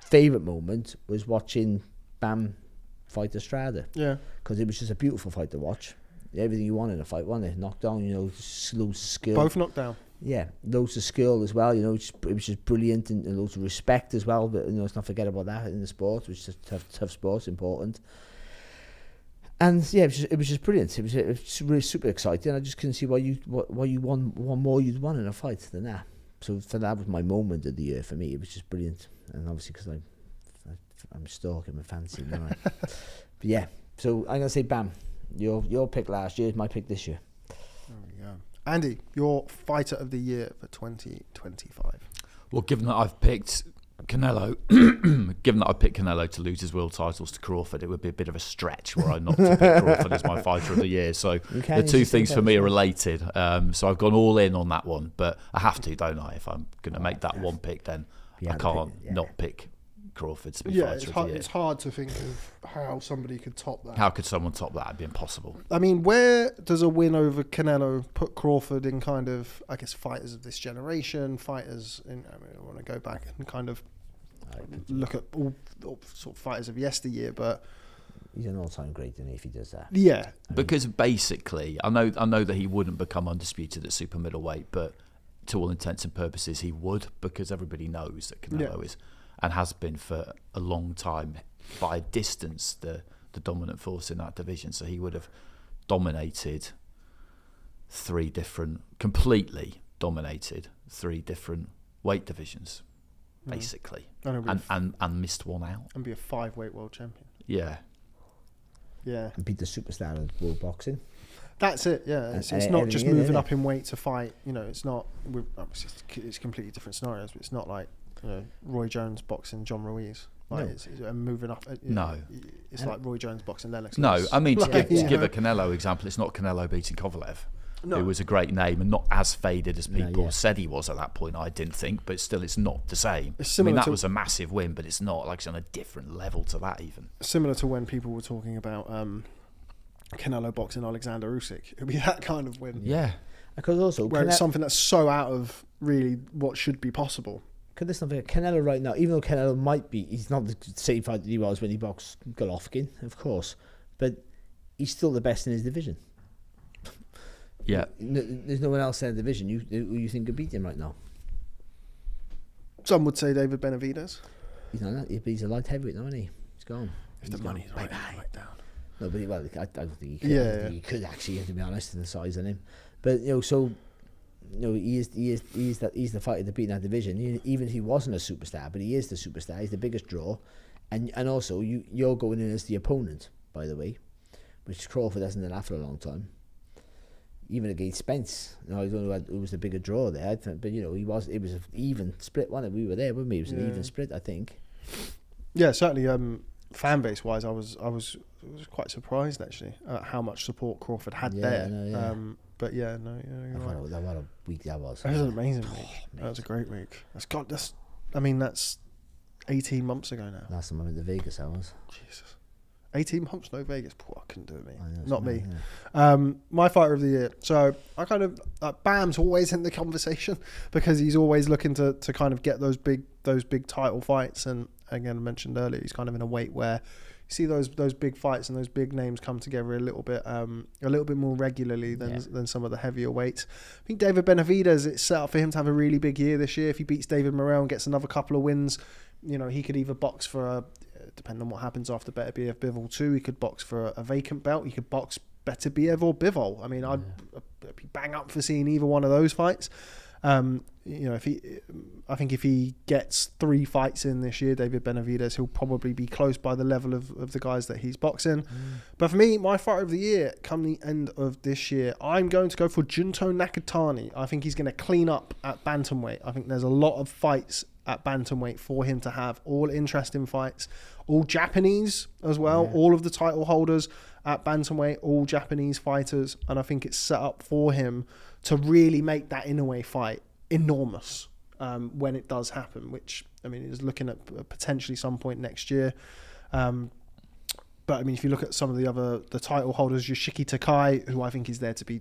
favourite moment was watching Bam fight Estrada. Yeah, because it was just a beautiful fight to watch. Everything you want in a fight, wasn't it? Knockdown, loads of skill. both knocked down. Yeah, loads of skill as well. It was just brilliant, and loads of respect as well. But let's not forget about that in the sport, which is tough sports, important. And yeah, it was just brilliant. It was really super exciting. I just couldn't see why you want more you'd won in a fight than that. So for that was my moment of the year for me. It was just brilliant, and obviously because I'm stalking my fancy, don't I? But yeah, so I'm gonna say Bam. Your pick last year is my pick this year. There we go. Andy, your fighter of the year for 2025. Well, given that I've picked Canelo, to lose his world titles to Crawford, it would be a bit of a stretch were I not to pick Crawford as my fighter of the year. So the two things for me are related. So I've gone all in on that one, but I have to, don't I? If I'm going to make that one pick, then I can't not pick Crawford to be fighter of the year. It's hard to think of how somebody could top that. How could someone top that? It'd be impossible. I mean, where does a win over Canelo put Crawford in kind of, I guess, fighters of this generation, fighters in, I want to go back and kind of look at all sort of fighters of yesteryear, but he's an all-time great, isn't he, if he does that? Yeah. Because basically, I know that he wouldn't become undisputed at super middleweight, but to all intents and purposes, he would, because everybody knows that Canelo is, and has been for a long time, by a distance, the dominant force in that division. So he would have completely dominated three different weight divisions, basically, and missed one out. And be a 5-weight world champion. Yeah. And beat the superstar of world boxing. That's it, yeah. It's not just moving up in weight to fight. It's not. It's completely different scenarios, but it's not like Roy Jones boxing John Ruiz. It's moving up. It's like Roy Jones boxing Lennox. No, I mean to give a Canelo example, it's not Canelo beating Kovalev. No. It was a great name and not as faded as people said he was at that point. I didn't think, but still, it's not the same. That was a massive win, but it's not like it's on a different level to that even. Similar to when people were talking about Canelo boxing Alexander Usyk. It'd be that kind of win. Yeah, because also where it's something that's so out of really what should be possible. Because there's something Canelo right now, even though Canelo might be, he's not the same fighter he was when he boxed Golovkin, of course, but he's still the best in his division. Yeah, there's no one else in the division you think could beat him right now. Some would say David Benavidez. He's a light heavyweight now, isn't he? He's gone. If the money's right down. No, but I don't think he could. I think he could actually, to be honest, in the size on him. But he's the fighter to beat in that division. Even if he wasn't a superstar, but he is the superstar. He's the biggest draw, and also you're going in as the opponent, by the way, which Crawford hasn't done that for a long time. Even against Spence, I don't know who was the bigger draw there, but it was an even split, wasn't it? We were there, weren't we? It was an even split, I think. Yeah, certainly. Fan base wise, I was quite surprised actually at how much support Crawford had there. But you're right. What a week that was. That was an amazing week. That was a great week. That's 18 months ago now. Last time I went to Vegas, I was. Jesus. 18 months, no Vegas. I couldn't do it, me. Not me. Yeah. My fighter of the year. So I kind of Bam's always in the conversation because he's always looking to kind of get those big title fights. And again, I mentioned earlier, he's kind of in a weight where you see those big fights and those big names come together a little bit more regularly than some of the heavier weights. I think David Benavidez, it's set up for him to have a really big year this year. If he beats David Morrell and gets another couple of wins, he could either box for depending on what happens after Beterbiev Bivol 2, he could box for a vacant belt. He could box Beterbiev or Bivol. I mean, I'd be bang up for seeing either one of those fights. If he gets 3 fights in this year, David Benavidez, he'll probably be close by the level of the guys that he's boxing. But for me, my fighter of the year, come the end of this year, I'm going to go for Junto Nakatani. I think he's going to clean up at bantamweight. I think there's a lot of fights at bantamweight for him to have, all interesting fights, all Japanese as well, all of the title holders. at bantamweight, all Japanese fighters, and I think it's set up for him to really make that Inoue fight enormous when it does happen, which, I mean, is looking at potentially some point next year. But I mean, if you look at some of the title holders, Yoshiki Takai, who I think is there to be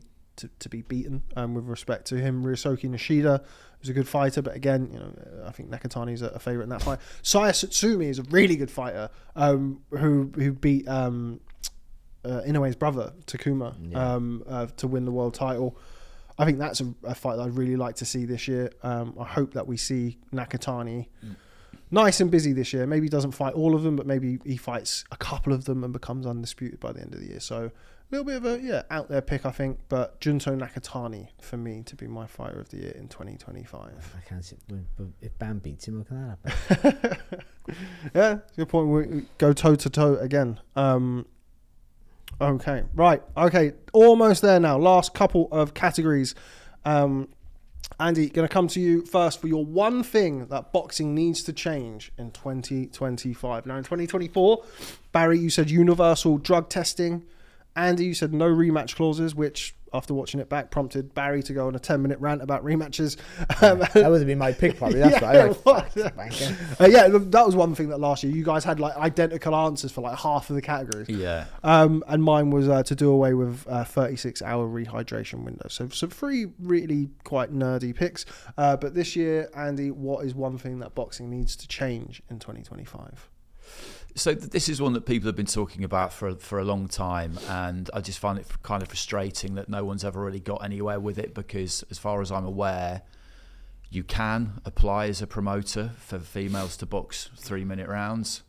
beaten, with respect to him. Ryosuke Nishida, who's a good fighter, but again, you know, I think Nakatani's a favourite in that fight. Saya Satsumi is a really good fighter, who beat Inoue's brother Takuma to win the world title. I think that's a fight that I'd really like to see this year. I hope that we see Nakatani nice and busy this year. Maybe he doesn't fight all of them, but maybe he fights a couple of them and becomes undisputed by the end of the year. So a little bit of a out there pick, I think. But Junto Nakatani, for me, to be my fighter of the year in 2025. I can't see, but if Bam beats him, what can that happen? Yeah, it's a good point. We go toe to toe again. Okay, right. Okay, almost there now. Last couple of categories. Andy, going to come to you first for your one thing that boxing needs to change in 2025. Now, in 2024, Barry, you said universal drug testing. Andy, you said no rematch clauses, which, after watching it back, prompted Barry to go on a 10-minute rant about rematches. That would have been my pick, probably. That's that was one thing that last year you guys had like identical answers for like half of the categories. Yeah. And mine was to do away with 36-hour rehydration window. So three really quite nerdy picks. But this year, Andy, what is one thing that boxing needs to change in 2025? So this is one that people have been talking about for a long time, and I just find it kind of frustrating that no one's ever really got anywhere with it, because as far as I'm aware, you can apply as a promoter for females to box 3-minute rounds,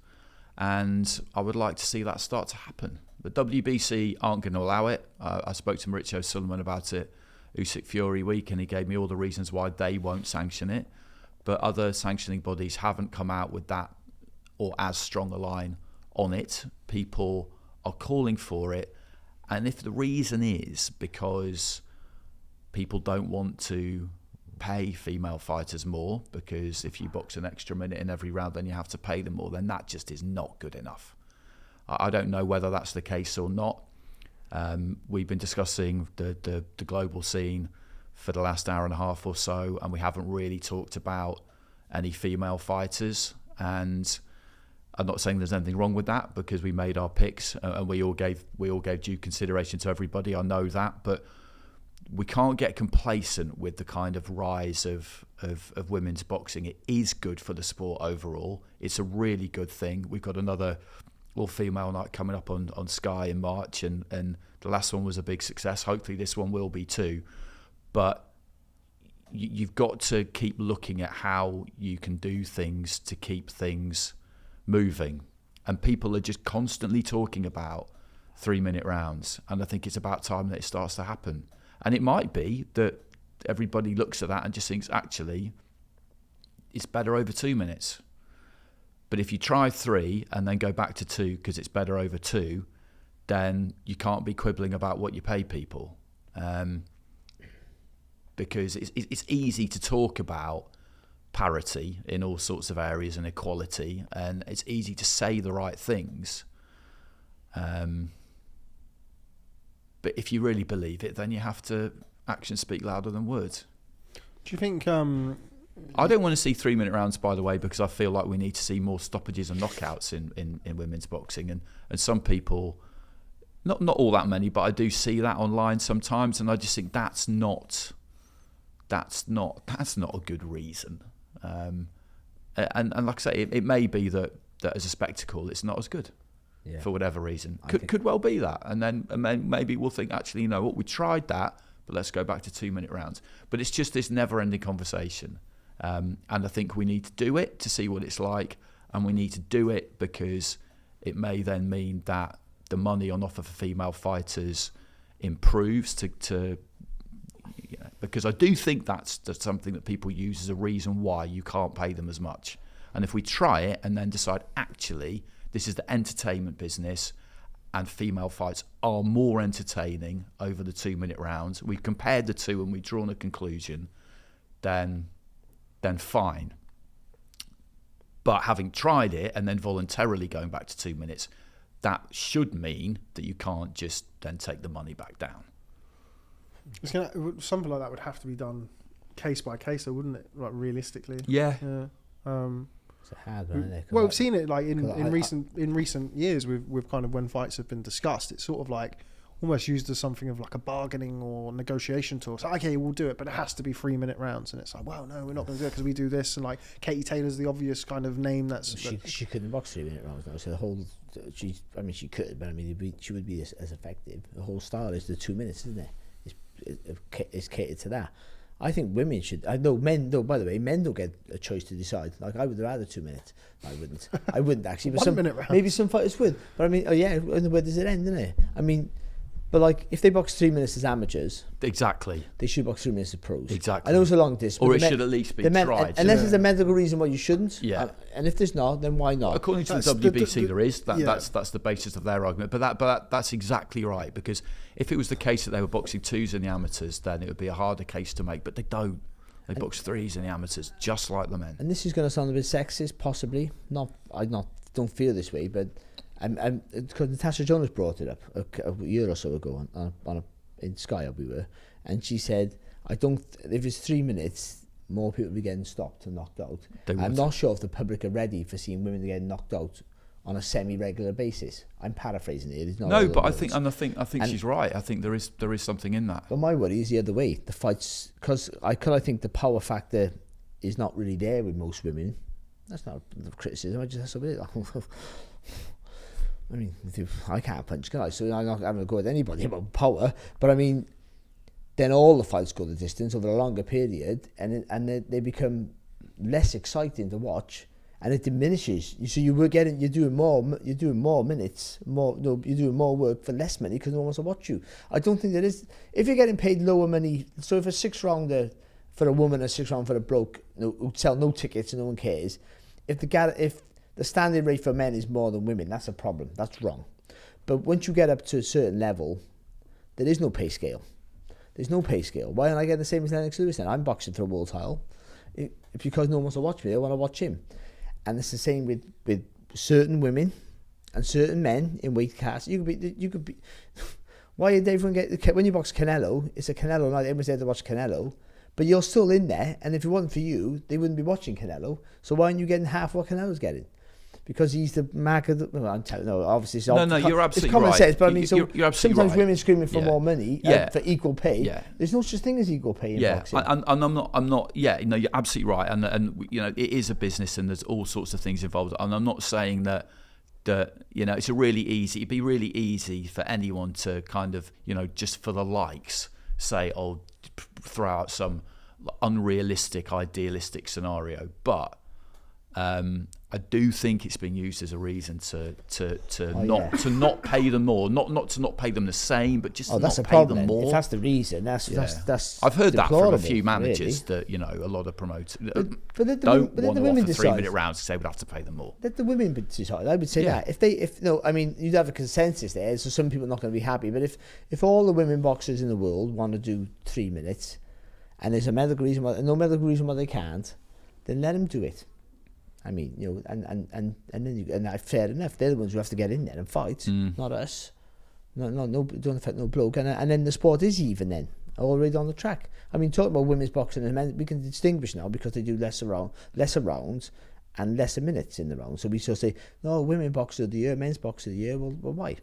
and I would like to see that start to happen. The WBC aren't going to allow it. I spoke to Mauricio Sullivan about it Usyk Fury week, and he gave me all the reasons why they won't sanction it, but other sanctioning bodies haven't come out with that or as strong a line on it. People are calling for it, and if the reason is because people don't want to pay female fighters more, because if you box an extra minute in every round then you have to pay them more, then that just is not good enough. I don't know whether that's the case or not. We've been discussing the global scene for the last hour and a half or so, and we haven't really talked about any female fighters, and I'm not saying there's anything wrong with that, because we made our picks and we all gave due consideration to everybody. I know that, but we can't get complacent with the kind of rise of women's boxing. It is good for the sport overall. It's a really good thing. We've got another all-female night coming up on Sky in March, and the last one was a big success. Hopefully this one will be too. But you've got to keep looking at how you can do things to keep things moving, and people are just constantly talking about 3-minute rounds, and I think it's about time that it starts to happen. And it might be that everybody looks at that and just thinks, actually, it's better over 2 minutes. But if you try 3 and then go back to 2 because it's better over 2, then you can't be quibbling about what you pay people, because it's easy to talk about parity in all sorts of areas and equality, and it's easy to say the right things, but if you really believe it, then you have to actions speak louder than words. Do you think I don't want to see 3-minute rounds, by the way, because I feel like we need to see more stoppages and knockouts in women's boxing, and some people, not all that many, but I do see that online sometimes, and I just think that's not a good reason. And like I say, it may be that as a spectacle it's not as good, for whatever reason. Could well be that, and then maybe we'll think, actually, you know what, we tried that, but let's go back to 2-minute rounds. But it's just this never-ending conversation, and I think we need to do it to see what it's like, and we need to do it because it may then mean that the money on offer for female fighters improves because I do think that's something that people use as a reason why you can't pay them as much. And if we try it and then decide, actually, this is the entertainment business and female fights are more entertaining over the 2-minute rounds, we've compared the two and we've drawn a conclusion, then fine. But having tried it and then voluntarily going back to 2 minutes, that should mean that you can't just then take the money back down. Something like that would have to be done case by case, though, wouldn't it? Like realistically. Yeah. It's a hard one, isn't it? Well, we've seen it like in recent years with kind of when fights have been discussed. It's sort of like almost used as something of like a bargaining or negotiation tool. So okay, we'll do it, but it has to be 3-minute rounds. And it's like, well, no, we're not going to do it because we do this. And like Katie Taylor's the obvious kind of name that's. She couldn't box 3-minute rounds now. So the whole she could, but I mean she would be as effective. The whole style is the 2 minutes, isn't it? It's catered to that. I think women should. I know men. Though, by the way, men don't get a choice to decide. Like I would rather 2 minutes. I wouldn't. I wouldn't actually. But 1 minute round. Maybe some fighters would. But I mean, and where does it end? Isn't it? I mean, but like if they box 3 minutes as amateurs, exactly, they should box 3 minutes as pros. Exactly. I know it's a long distance, or it should at least be tried. Unless there's a medical reason why you shouldn't. Yeah. And if there's not, then why not? According to the WBC, there is. That's the basis of their argument. But that's exactly right, because if it was the case that they were boxing 2s in the amateurs, then it would be a harder case to make. But they don't. They box 3s in the amateurs, just like the men. And this is going to sound a bit sexist, possibly. I don't feel this way, but because Natasha Jonas brought it up a year or so ago in Sky, we were, and she said, if it's 3 minutes, more people will be getting stopped and knocked out. I'm not sure if the public are ready for seeing women getting knocked out on a semi-regular basis. I'm paraphrasing it. No, but I think she's right. I think there is something in that. But my worry is the other way. The fights, because I think the power factor is not really there with most women. That's not a criticism. I just have something. I mean, I can't punch, can I? So I'm not having a go at anybody about power. But I mean, then all the fights go the distance over a longer period, and they become less exciting to watch. And it diminishes. So you're doing more minutes, you're doing more work for less money because no one wants to watch you. I don't think there is. If you're getting paid lower money, so if a 6-rounder for a woman, a 6-round for a bloke, who sell no tickets and no one cares. If the standing rate for men is more than women, that's a problem. That's wrong. But once you get up to a certain level, there is no pay scale. There's no pay scale. Why don't I get the same as Lennox Lewis then? I'm boxing for a world title. It's because no one wants to watch me. I want to watch him. And it's the same with certain women and certain men in weight classes. You could be. Why did everyone get when you box Canelo? It's a Canelo night. Everyone's there to watch Canelo, but you're still in there. And if it wasn't for you, they wouldn't be watching Canelo. So why aren't you getting half what Canelo's getting? Because he's the mark of the. Well, I'm telling no. Obviously, it's you're absolutely it's common right. sense, but I mean, you're absolutely sometimes right. women screaming for more money, for equal pay. Yeah. There's no such thing as equal pay in boxing. And I'm not. Yeah, no, you're absolutely right. And it is a business, and there's all sorts of things involved. And I'm not saying that it's it'd be really easy for anyone to kind of just for the likes say, throw out some unrealistic, idealistic scenario, but. I do think it's been used as a reason to not pay them more, not to not pay them the same, but just to not pay them more. If that's the reason, that's I've heard that from a few managers that a lot of promoters don't want to offer 3-minute rounds because they would have to pay them more. Let the women decide. I would say that you'd have a consensus there, so some people are not going to be happy. But if all the women boxers in the world want to do 3 minutes, and there's no medical reason why they can't, then let them do it. I mean, and then fair enough. They're the ones who have to get in there and fight, not us. No, don't affect no bloke. And then the sport is even then, already on the track. I mean, talking about women's boxing and men, we can distinguish now because they do lesser rounds and lesser minutes in the round. So we sort of say, no, women boxer of the year, men's boxer of the year. Well, why?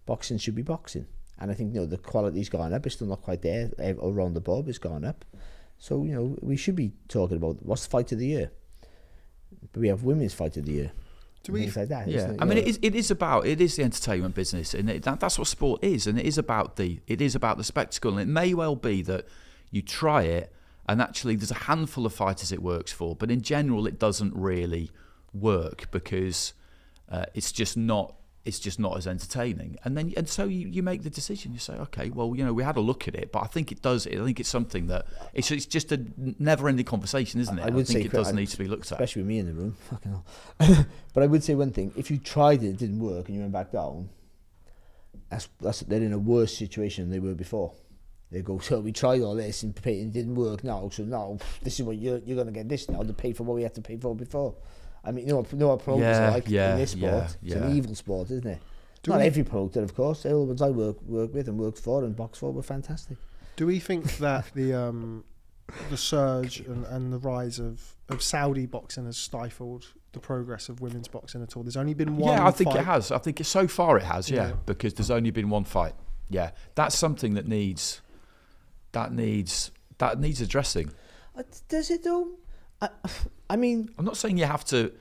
Boxing should be boxing. And I think the quality's gone up. It's still not quite there around the bob. It's gone up. So we should be talking about what's the fight of the year. But we have women's fight of the year. Things like that. Yeah, I mean, it is the entertainment business, and that's what sport is, and it is about the spectacle. And it may well be that you try it, and actually there's a handful of fighters it works for, but in general it doesn't really work because it's just not as entertaining. And so you make the decision. You say, okay, well, we had a look at it, but I think it does. I think it's something that it's just a never-ending conversation, isn't it? I think it does need to be looked at, especially with me in the room. Fucking hell. But I would say one thing: if you tried it didn't work, and you went back down, they're in a worse situation than they were before. They go, so we tried all this and it didn't work now, so now this is what you're going to get this now to pay for what we had to pay for before. I mean, what promoters are like in this sport. It's an evil sport, isn't it? Not every promoter, of course. All the ones I work with and worked for and boxed for were fantastic. Do we think that the surge and the rise of Saudi boxing has stifled the progress of women's boxing at all? There's only been one. Yeah, I think fight. it has. I think so far it has. Yeah, because there's only been one fight. Yeah, that's something that needs addressing. Does it though? I mean, I'm not saying you have to.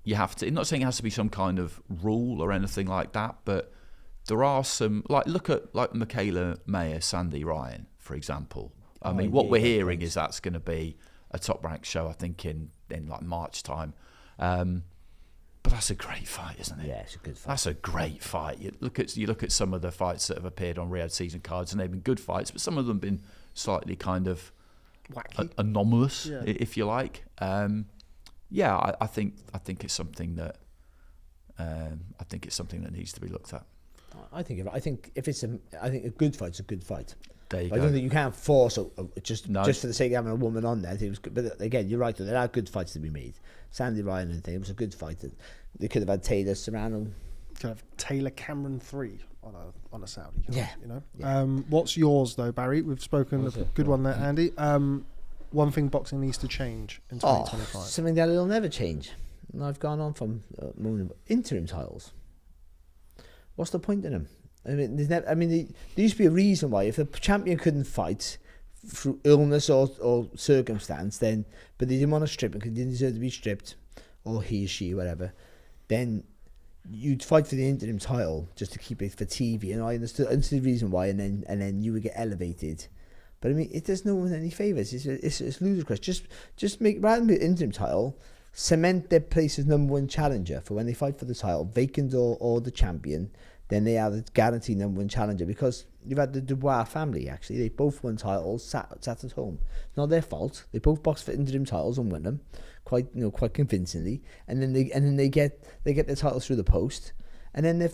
I'm not saying it has to be some kind of rule or anything like that. But there are some. Look at Michaela Mayer, Sandy Ryan, for example. I mean, what we're hearing is that's going to be a top-ranked show, I think, in like March time. But that's a great fight, isn't it? yeah, it's a good fight. That's a great fight. You look at some of the fights that have appeared on Riyadh season cards, and they've been good fights, but some of them have been slightly kind of Wacky. anomalous, if you like. I think it's something that needs to be looked at. I think if it's a good fight's a good fight. There you I go. don't think you can't force just for the sake of having a woman on there. I think it was good. But again, you're right. There are good fights to be made. Sandy Ryan and thing, it was a good fight. They could have had Taylor Serrano. Could have Taylor Cameron 3 on a Saudi card, Yeah. you know. Yeah. What's yours though, Barry? We've spoken What's a it? good one there, Andy. One thing boxing needs to change in 2025. Something that will never change. And I've gone on from interim titles. What's the point in them? I mean, there used to be a reason why if the champion couldn't fight through illness or circumstance, but they didn't want to strip him because he didn't deserve to be stripped, or he or she, whatever, then you'd fight for the interim title just to keep it for TV. And I understood the reason why, and then you would get elevated. But I mean, it does no one any favours. It's ludicrous. Just make, rather than the interim title, cement their place as number one challenger for when they fight for the title, vacant or the champion. Then they are the guaranteed number one challenger, because you've had the Dubois family, actually. They both won titles, sat at home. It's not their fault. They both boxed for interim titles and won them quite convincingly. And then they get their titles through the post. And then their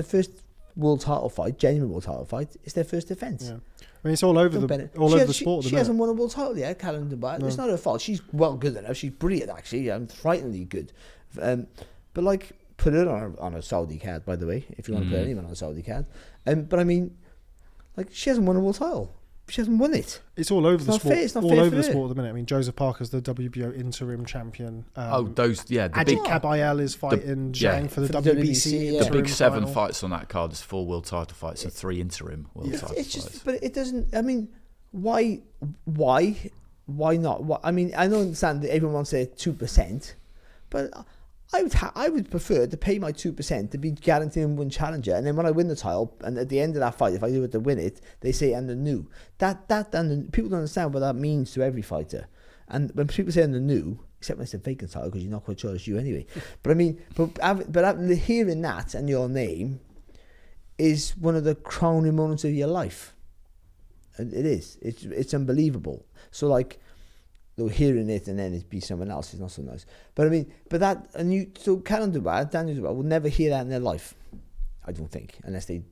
first world title fight, genuine world title fight, is their first defence. Yeah. I mean, it's all over the sport. She hasn't won a world title yet, Callum Dubois. No. It's not her fault. She's well good enough. She's brilliant, actually, and frighteningly good. But like, put her on a Saudi card, by the way, if you want to put anyone on a Saudi card. But I mean, like, she hasn't won a world title. She hasn't won it. It's all over the sport. It's not all fair over for the her. sport at the minute. I mean, Joseph Parker's the WBO interim champion. The Ajit big Kabayel is fighting Zhang for the for the WBC. WBC, the interim big 7 title. fights on that card is 4 world title fights and 3 interim world title It's fights. just, but it doesn't. I mean, why not? I mean, I don't understand that everyone wants their 2%, but I would prefer to pay my 2% to be guaranteed one challenger, and then when I win the title, and at the end of that fight, if I do it to win it, they say and the new. And people don't understand what that means to every fighter. And when people say and the new, except when it's a vacant title, because you're not quite sure it's you anyway. But I mean, hearing that and your name is one of the crowning moments of your life. And it is. It's unbelievable. So like, though hearing it and then it be someone else is not so nice. But I mean, so Callum Dubois, Daniel Dubois will never hear that in their life, I don't think, unless they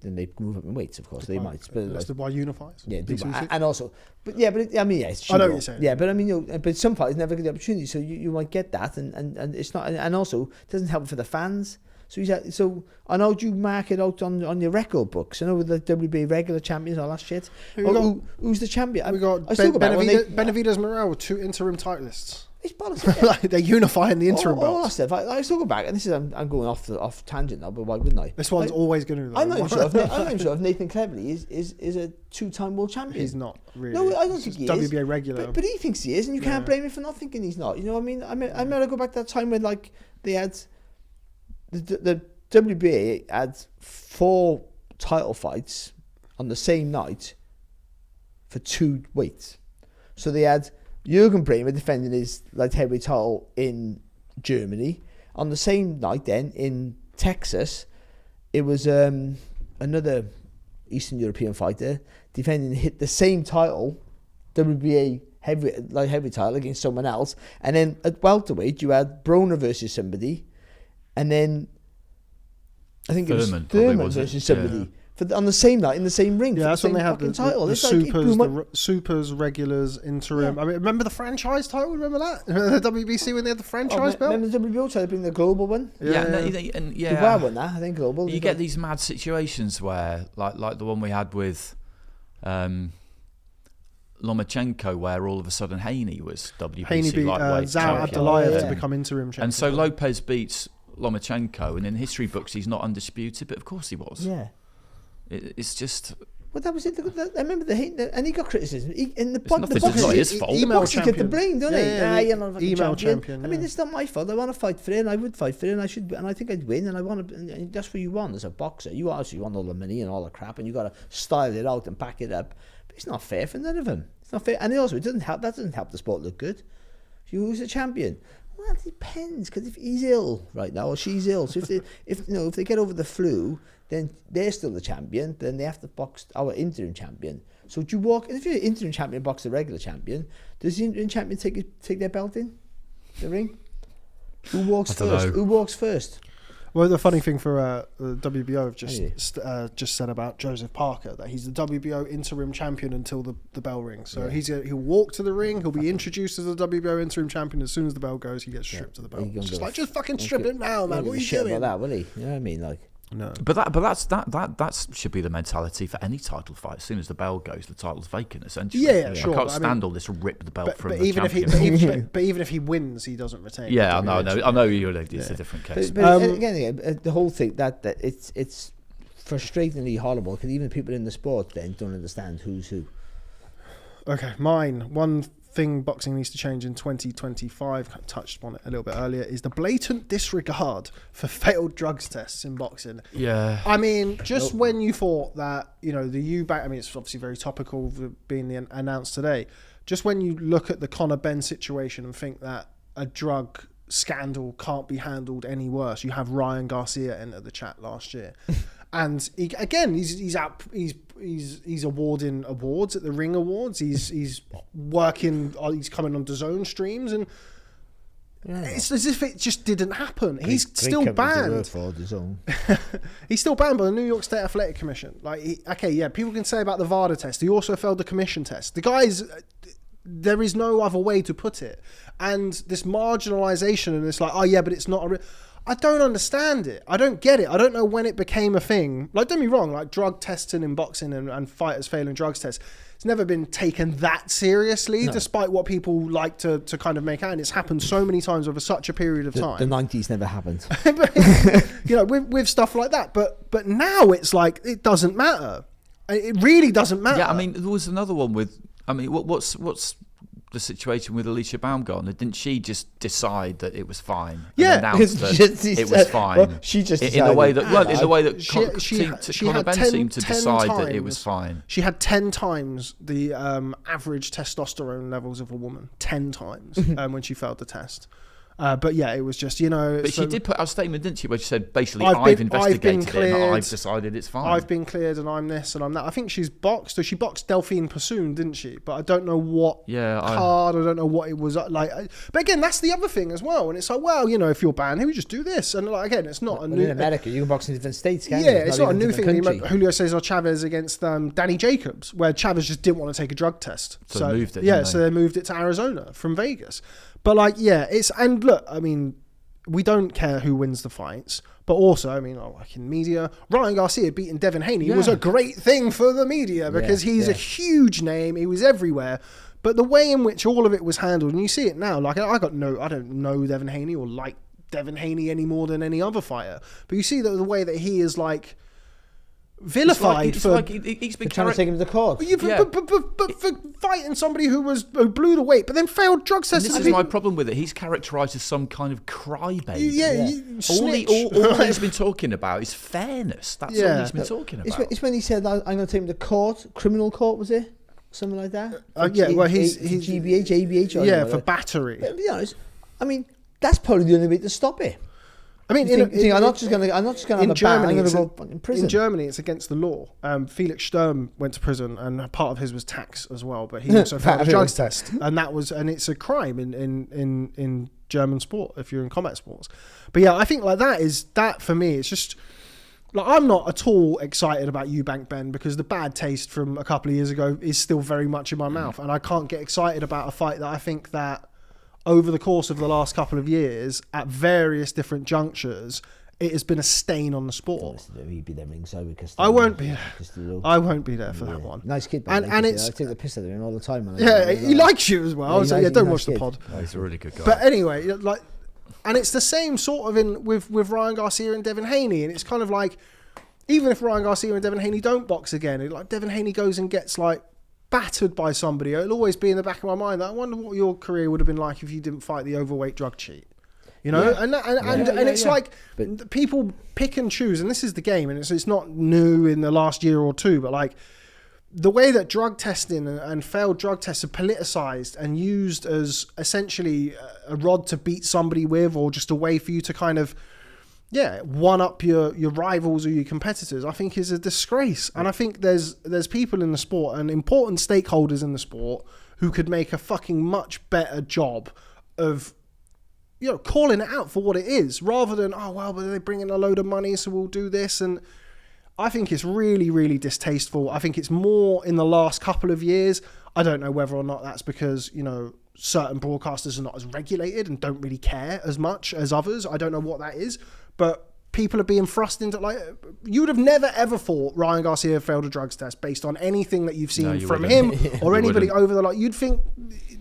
move up in weights, of course. They might. But That's Dubois unifies. Yeah, Dubois. D66. And also, I mean, it's I know what you're saying. Yeah, but I mean, but some fighters never get the opportunity, so you might get that, and it's not, and also it doesn't help for the fans. So I know you mark it out on your record books. I know with the WBA regular champions, all that shit. Who's the champion? We got Benavidez Morel with 2 interim titleists. It's bollocks. Like, they're unifying the interim all that belts. stuff. I still go back, and this is I'm going off tangent now, but why wouldn't I? This one's always going to. I'm not even sure if Nathan Cleverly is a 2-time world champion. He's not really. No, I don't think he is. WBA regular. But he thinks he is, and you can't blame him for not thinking he's not. You know what I mean? I remember I go back to that time when like they had the WBA had 4 title fights on the same night for 2 weights. So they had Jürgen Bremer defending his light heavyweight title in Germany. On the same night then, in Texas, it was another Eastern European fighter defending the same title, WBA light heavyweight title, against someone else. And then at welterweight, you had Broner versus somebody. And then I think Thurman it was Thurman versus somebody. on the same night in the same ring. Yeah, that's when they have the title. The supers, regulars, interim. I mean, remember the franchise title? Remember that? Remember the WBC when they had the franchise belt? Remember the WBO tried to bring the global one? Yeah. Dubois won that, I think, global. You get these mad situations where, like the one we had with Lomachenko, where all of a sudden Haney was WBC Haney beat lightweight Zhao champion. Abdullayev to become interim champion. And so Lopez beats Lomachenko, and in history books he's not undisputed, but of course he was. Yeah. It's just... Well, that was it. I remember and he got criticism. It's not his fault. Email boxing champion. get the blame, don't he? You're not a fucking email champion. I mean, it's not my fault. I want to fight for it, and I would fight for it, and I should, and I think I'd win, and I want to. And that's what you want as a boxer. You obviously want all the money and all the crap, and you got to style it out and back it up. But it's not fair for none of them. It's not fair, and also it doesn't help. That doesn't help the sport look good. Who's a champion? Well, it depends, because if he's ill right now or she's ill, so if they get over the flu, then they're still the champion. Then they have to box our interim champion. So do you walk? If you're interim champion, box the regular champion. Does the interim champion take their belt in the ring? Who walks first? Who walks first? Well, the funny thing for the WBO have just said about Joseph Parker, that he's the WBO interim champion until the bell rings. So he'll walk to the ring, he'll be introduced as the WBO interim champion. As soon as the bell goes, he gets stripped to the belt. Just fucking strip him now, man. What are you doing? About that, will he? You know what I mean? Like, no. But that should be the mentality for any title fight. As soon as the bell goes, the title's vacant, essentially. Yeah, sure. I can't stand all this rip the belt from the even champion. but even if he wins, he doesn't retain. Yeah, I know. It's a different case. But again, the whole thing that it's frustratingly horrible, because even people in the sport then don't understand who's who. Okay, mine. One thing boxing needs to change in 2025, kind of touched on it a little bit earlier, is the blatant disregard for failed drugs tests in boxing. Yeah. I mean, just when you thought that, the Eubank, I mean, it's obviously very topical being announced today. Just when you look at the Conor Benn situation and think that a drug scandal can't be handled any worse, you have Ryan Garcia enter the chat last year. And he's awarding awards at the Ring Awards. He's working. He's coming on DAZN streams, and it's as if it just didn't happen. He's still banned. He's still banned by the New York State Athletic Commission. People can say about the VADA test. He also failed the commission test. The guy's. There is no other way to put it. And this marginalisation, and it's like, oh yeah, but it's not I don't understand it. I don't get it. I don't know when it became a thing. Like, don't be wrong, like drug testing in boxing and fighters failing drugs tests, it's never been taken that seriously, despite what people like to kind of make out. And it's happened so many times over such a period of time. The 90s never happened. With stuff like that. But now it's like, it doesn't matter. It really doesn't matter. Yeah, I mean, there was another one with, I mean, what's the situation with Alicia Baumgartner? Didn't she just decide that it was fine? Yeah, and announced that it was fine. Well, she just in the way that she Conor Ben seemed to decide that it was fine. She had 10 times the average testosterone levels of a woman. 10 times when she failed the test. But yeah, it was just, But she did put out a statement, didn't she, where she said, basically, I've investigated it and I've decided it's fine. I've been cleared and I'm this and I'm that. I think she's boxed. So she boxed Delphine Pursoon, didn't she? But I don't know what card, I don't know what it was like. But again, that's the other thing as well. And it's like, well, if you're banned, we just do this. And again, it's not in America, you can box in different states, can't you? Yeah, it's not a new thing. Julio Cesar Chavez against Danny Jacobs, where Chavez just didn't want to take a drug test. So they moved it, so they moved it to Arizona from Vegas. But and look, I mean, we don't care who wins the fights, but also, I mean, like in media, Ryan Garcia beating Devin Haney was a great thing for the media because he's a huge name. He was everywhere. But the way in which all of it was handled, and you see it now, like I don't know Devin Haney or like Devin Haney any more than any other fighter. But you see that the way that he is like vilified he's been trying to take him to court. But for fighting somebody who blew the weight, but then failed drug tests. This is my problem with it. He's characterised as some kind of crybaby. All he's been talking about is fairness. That's all he's been talking about. It's when he said, "I'm going to take him to court, criminal court," was it? Something like that. He's GBH, ABH. For battery. But to be honest, I mean, that's probably the only way to stop it. I mean, I'm not just going to have a ban. I'm going to go in prison. In Germany, it's against the law. Felix Sturm went to prison, and part of his was tax as well. But he also failed a drugs test, and it's a crime in German sport if you're in combat sports. But yeah, I think that for me, it's just like, I'm not at all excited about Eubank Ben because the bad taste from a couple of years ago is still very much in my mouth, and I can't get excited about a fight that I think that over the course of the last couple of years, at various different junctures, it has been a stain on the sport. He'd be there ringside with Castillo. I won't be there. I won't be there for that one. Nice kid, and it's, I take the piss out of him all the time. He likes you as well. So don't watch the pod. Oh, he's a really good guy. But anyway, like. And it's the same sort of with Ryan Garcia and Devin Haney. And it's kind of like, even if Ryan Garcia and Devin Haney don't box again, like Devin Haney goes and gets like battered by somebody, it'll always be in the back of my mind that I wonder what your career would have been like if you didn't fight the overweight drug cheat. You know? And it's like, but people pick and choose, and this is the game, and it's not new in the last year or two, but like, the way that drug testing and failed drug tests are politicized and used as essentially a rod to beat somebody with, or just a way for you to kind of, one up your rivals or your competitors, I think is a disgrace. And I think there's people in the sport and important stakeholders in the sport who could make a fucking much better job of, calling it out for what it is, rather than, but they bring in a load of money, so we'll do this. And I think it's really, really distasteful. I think it's more in the last couple of years. I don't know whether or not that's because, certain broadcasters are not as regulated and don't really care as much as others. I don't know what that is. But people are being thrust into, like, you would have never, ever thought Ryan Garcia failed a drugs test based on anything that you've seen from him or anybody over the, you'd think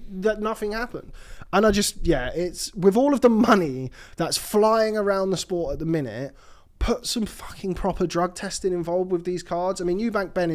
that nothing happened. And I just, it's with all of the money that's flying around the sport at the minute, put some fucking proper drug testing involved with these cards. I mean, Eubank Ben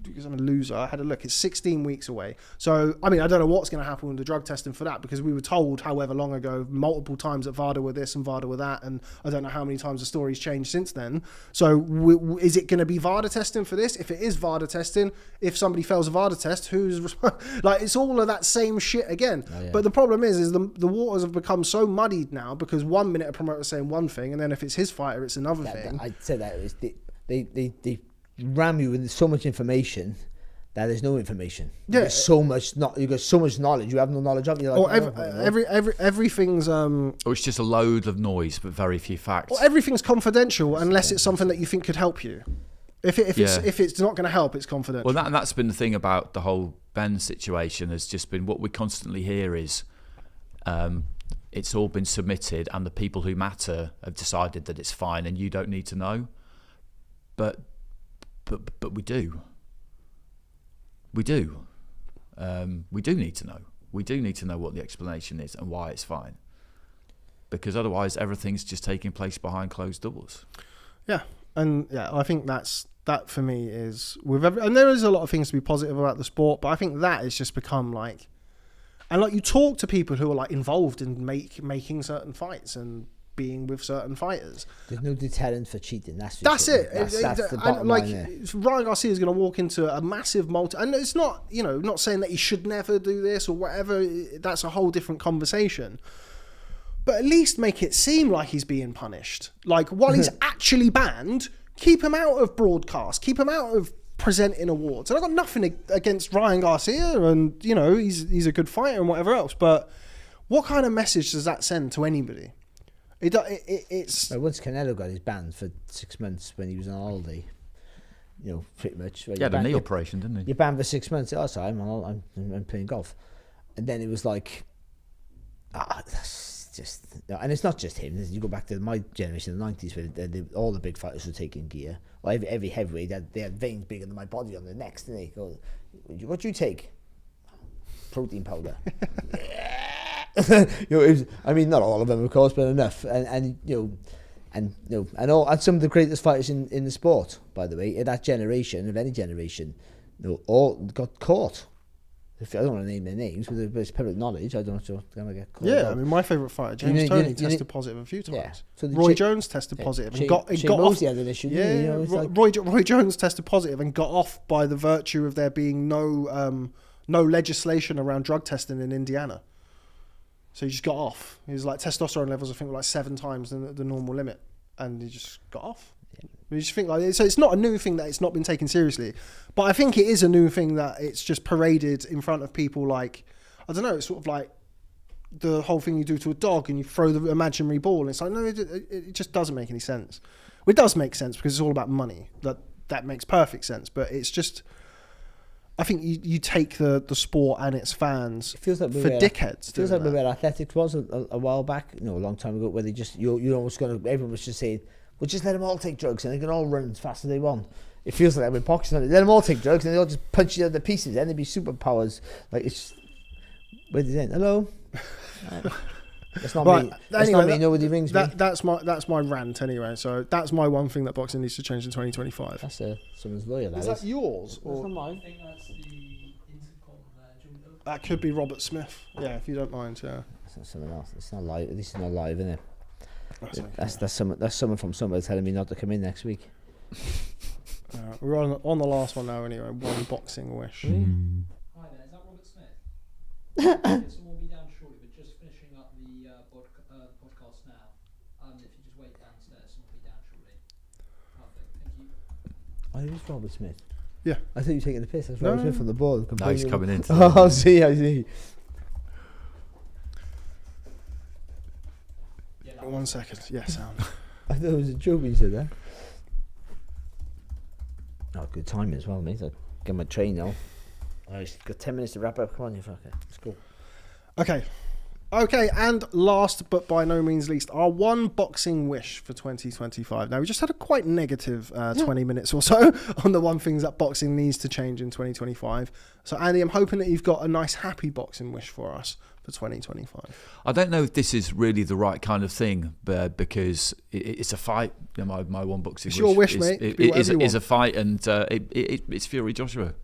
because I'm a loser, I had a look, it's 16 weeks away. So, I mean, I don't know what's going to happen with the drug testing for that, because we were told however long ago, multiple times, that VADA were this and VADA were that, and I don't know how many times the story's changed since then. So, is it going to be VADA testing for this? If it is VADA testing, if somebody fails a VADA test, who's... like, it's all of that same shit again. Oh, yeah. But the problem is the waters have become so muddied now, because 1 minute a promoter's saying one thing, and then if it's his fighter, it's another thing. I'd say that it was they ram you with so much information that there's no information. Yeah, there's so much. You've got so much knowledge you have no knowledge of. You're like, everything's or it's just a load of noise but very few facts. Well, everything's confidential unless it's something that you think could help you. If it's not going to help, it's confidential. Well, that's been the thing about the whole Ben situation. Has just been what we constantly hear is, it's all been submitted and the people who matter have decided that it's fine and you don't need to know. But we do. We do. We do need to know. We do need to know what the explanation is and why it's fine. Because otherwise everything's just taking place behind closed doors. Yeah. And I think that for me is and there is a lot of things to be positive about the sport, but I think that has just become like, and like, you talk to people who are like involved in making certain fights and being with certain fighters. There's no deterrent for cheating. That's it. That's the bottom line there. Ryan Garcia is going to walk into a massive and it's not, not saying that he should never do this or whatever. That's a whole different conversation. But at least make it seem like he's being punished. Like, while he's actually banned, keep him out of broadcast, keep him out of presenting awards. And I've got nothing against Ryan Garcia, and he's a good fighter and whatever else. But what kind of message does that send to anybody? It's once Canelo got his ban for 6 months when he was on holiday, pretty much. He had a knee operation, didn't he? You're banned for 6 months. Oh, sorry, I'm playing golf, and then it was like, that's just, and it's not just him. You go back to my generation, the 90s, where all the big fighters were taking gear. Well, every heavyweight, they had veins bigger than my body on their necks, didn't they? Go, what do you take? Protein powder. Not all of them, of course, but enough. And some of the greatest fighters in the sport, by the way, in that generation, of any generation, all got caught. I don't want to name their names, but it's public knowledge. I don't know if you're going to get caught. Yeah, I mean, my favourite fighter, James Toney, tested positive a few times. Yeah. So Roy Jones tested positive and got off. Had an issue. Roy Jones tested positive and got off by the virtue of there being no legislation around drug testing in Indiana. So he just got off. His testosterone levels, I think, were 7 times the normal limit, and he just got off. Yeah. You just think so. It's not a new thing that it's not been taken seriously, but I think it is a new thing that it's just paraded in front of people. Like, I don't know. It's sort of like the whole thing you do to a dog and you throw the imaginary ball. And it's like, no, it just doesn't make any sense. Well, it does make sense because it's all about money. That makes perfect sense. But it's just, I think you take the sport and its fans feels like for dickheads. It feels like where athletics was a while back, a long time ago, where they just, you're almost going to, everyone was just saying, well, just let them all take drugs and they can all run as fast as they want. It feels like that with boxing. Let them all take drugs and they all just punch each other to pieces. Then they'd be superpowers. Like, it's, where did it end? Hello? That's not right, me. That's anyway, not me. Nobody rings me. That's my rant anyway. So that's my one thing that boxing needs to change in 2025. That's someone's lawyer. Is that yours? That's not mine. I think that's the intercom there. That could be Robert Smith. Yeah, if you don't mind. Yeah. That's not someone else. It's not live. At least it's not live, isn't it? That's someone from somewhere telling me not to come in next week. We're on the last one now anyway. One boxing wish. Hi there, is that Robert Smith? This will be down shortly, but just finishing up the podcast now. If you just wait downstairs, it will be down shortly. Perfect, thank you. Oh, who's Robert Smith? Yeah. I thought you were taking the piss. That's Robert Smith from the board. No, he's coming in. Oh, I see. Yeah, 1 second. Yeah, sound. I thought it was a joke when you said that. Oh, good timing as well, mate. I get my train now. I've got 10 minutes to wrap up. Come on, you fucker. Let's go. Okay, and last but by no means least, our one boxing wish for 2025. Now, we just had a quite negative 20 minutes or so on the one things that boxing needs to change in 2025. So, Andy, I'm hoping that you've got a nice, happy boxing wish for us for 2025. I don't know if this is really the right kind of thing, but because it's a fight. My one boxing It's wish your wish, is, mate. is a fight, and it's Fury Joshua.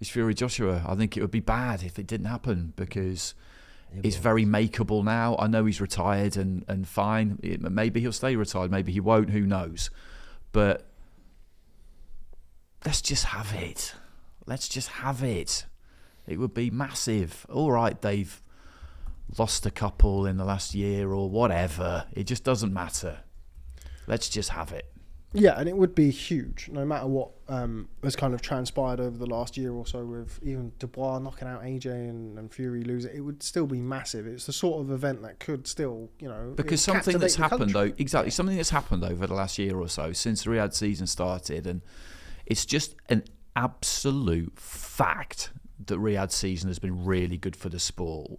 It's Fury Joshua. I think it would be bad if it didn't happen because it's very makeable now. I know he's retired and fine. Maybe he'll stay retired. Maybe he won't. Who knows? But let's just have it. Let's just have it. It would be massive. All right, they've lost a couple in the last year or whatever. It just doesn't matter. Let's just have it. Yeah, and it would be huge, no matter what has kind of transpired over the last year or so with even Dubois knocking out AJ and Fury losing. It would still be massive. It's the sort of event that could still, because something that's happened something that's happened over the last year or so since the Riyadh season started, and it's just an absolute fact that Riyadh season has been really good for the sport,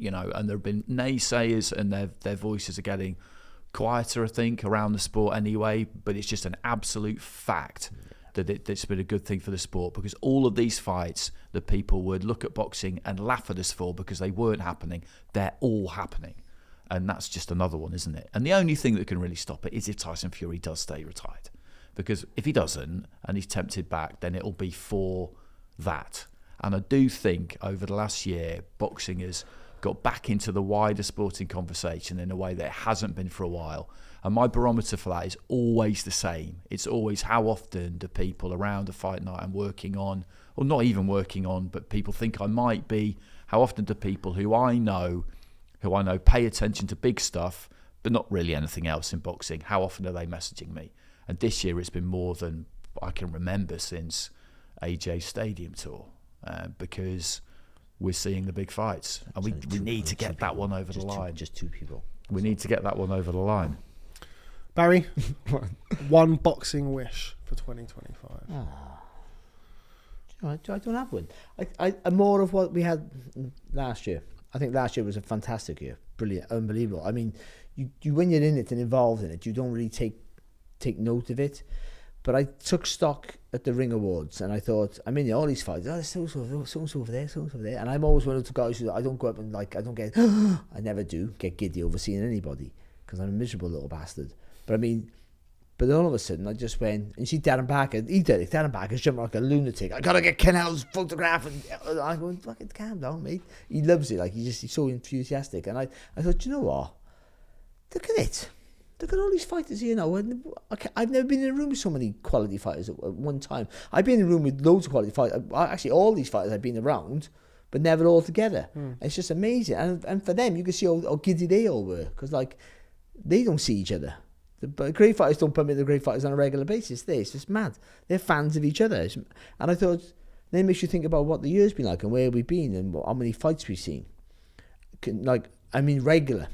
and there have been naysayers and their voices are getting quieter, I think, around the sport anyway, but it's just an absolute fact that it's been a good thing for the sport, because all of these fights that people would look at boxing and laugh at us for because they weren't happening, they're all happening. And that's just another one, isn't it? And the only thing that can really stop it is if Tyson Fury does stay retired. Because if he doesn't and he's tempted back, then it'll be for that. And I do think over the last year, boxing has got back into the wider sporting conversation in a way that it hasn't been for a while. And my barometer for that is always the same. It's always how often do people around a fight night I'm working on, or not even working on, but people think I might be, how often do people who I know pay attention to big stuff, but not really anything else in boxing, how often are they messaging me? And this year it's been more than I can remember since AJ's Stadium tour, because we're seeing the big fights, and we need to get that one over the line. Just two people. We need to get that one over the line. Barry, one boxing wish for 2025. I don't have one. I'm more of what we had last year. I think last year was a fantastic year. Brilliant, unbelievable. I mean, you when you're in it and involved in it, you don't really take note of it. But I took stock at the Ring Awards, and I thought, I mean, all these fights, there's so over there, and I'm always one of the guys who I don't go up and I don't get, I never do get giddy over seeing anybody, because I'm a miserable little bastard. But I mean, but all of a sudden I just went, and you see Darren Barker, Darren Barker's jumping like a lunatic. I gotta get Kennell's photograph, and I'm going, fucking calm down, mate. He loves it, he's so enthusiastic, and I thought, you know what? Look at it. Look at all these fighters here now. I've never been in a room with so many quality fighters at one time. I've been in a room with loads of quality fighters. Actually, all these fighters I've been around, but never all together. It's just amazing. And for them, you can see how giddy they all were, because they don't see each other. The great fighters don't put me the great fighters on a regular basis. It's just mad. They're fans of each other. And I thought, then it makes you think about what the year's been like and where we've been and how many fights we've seen. I mean, regular.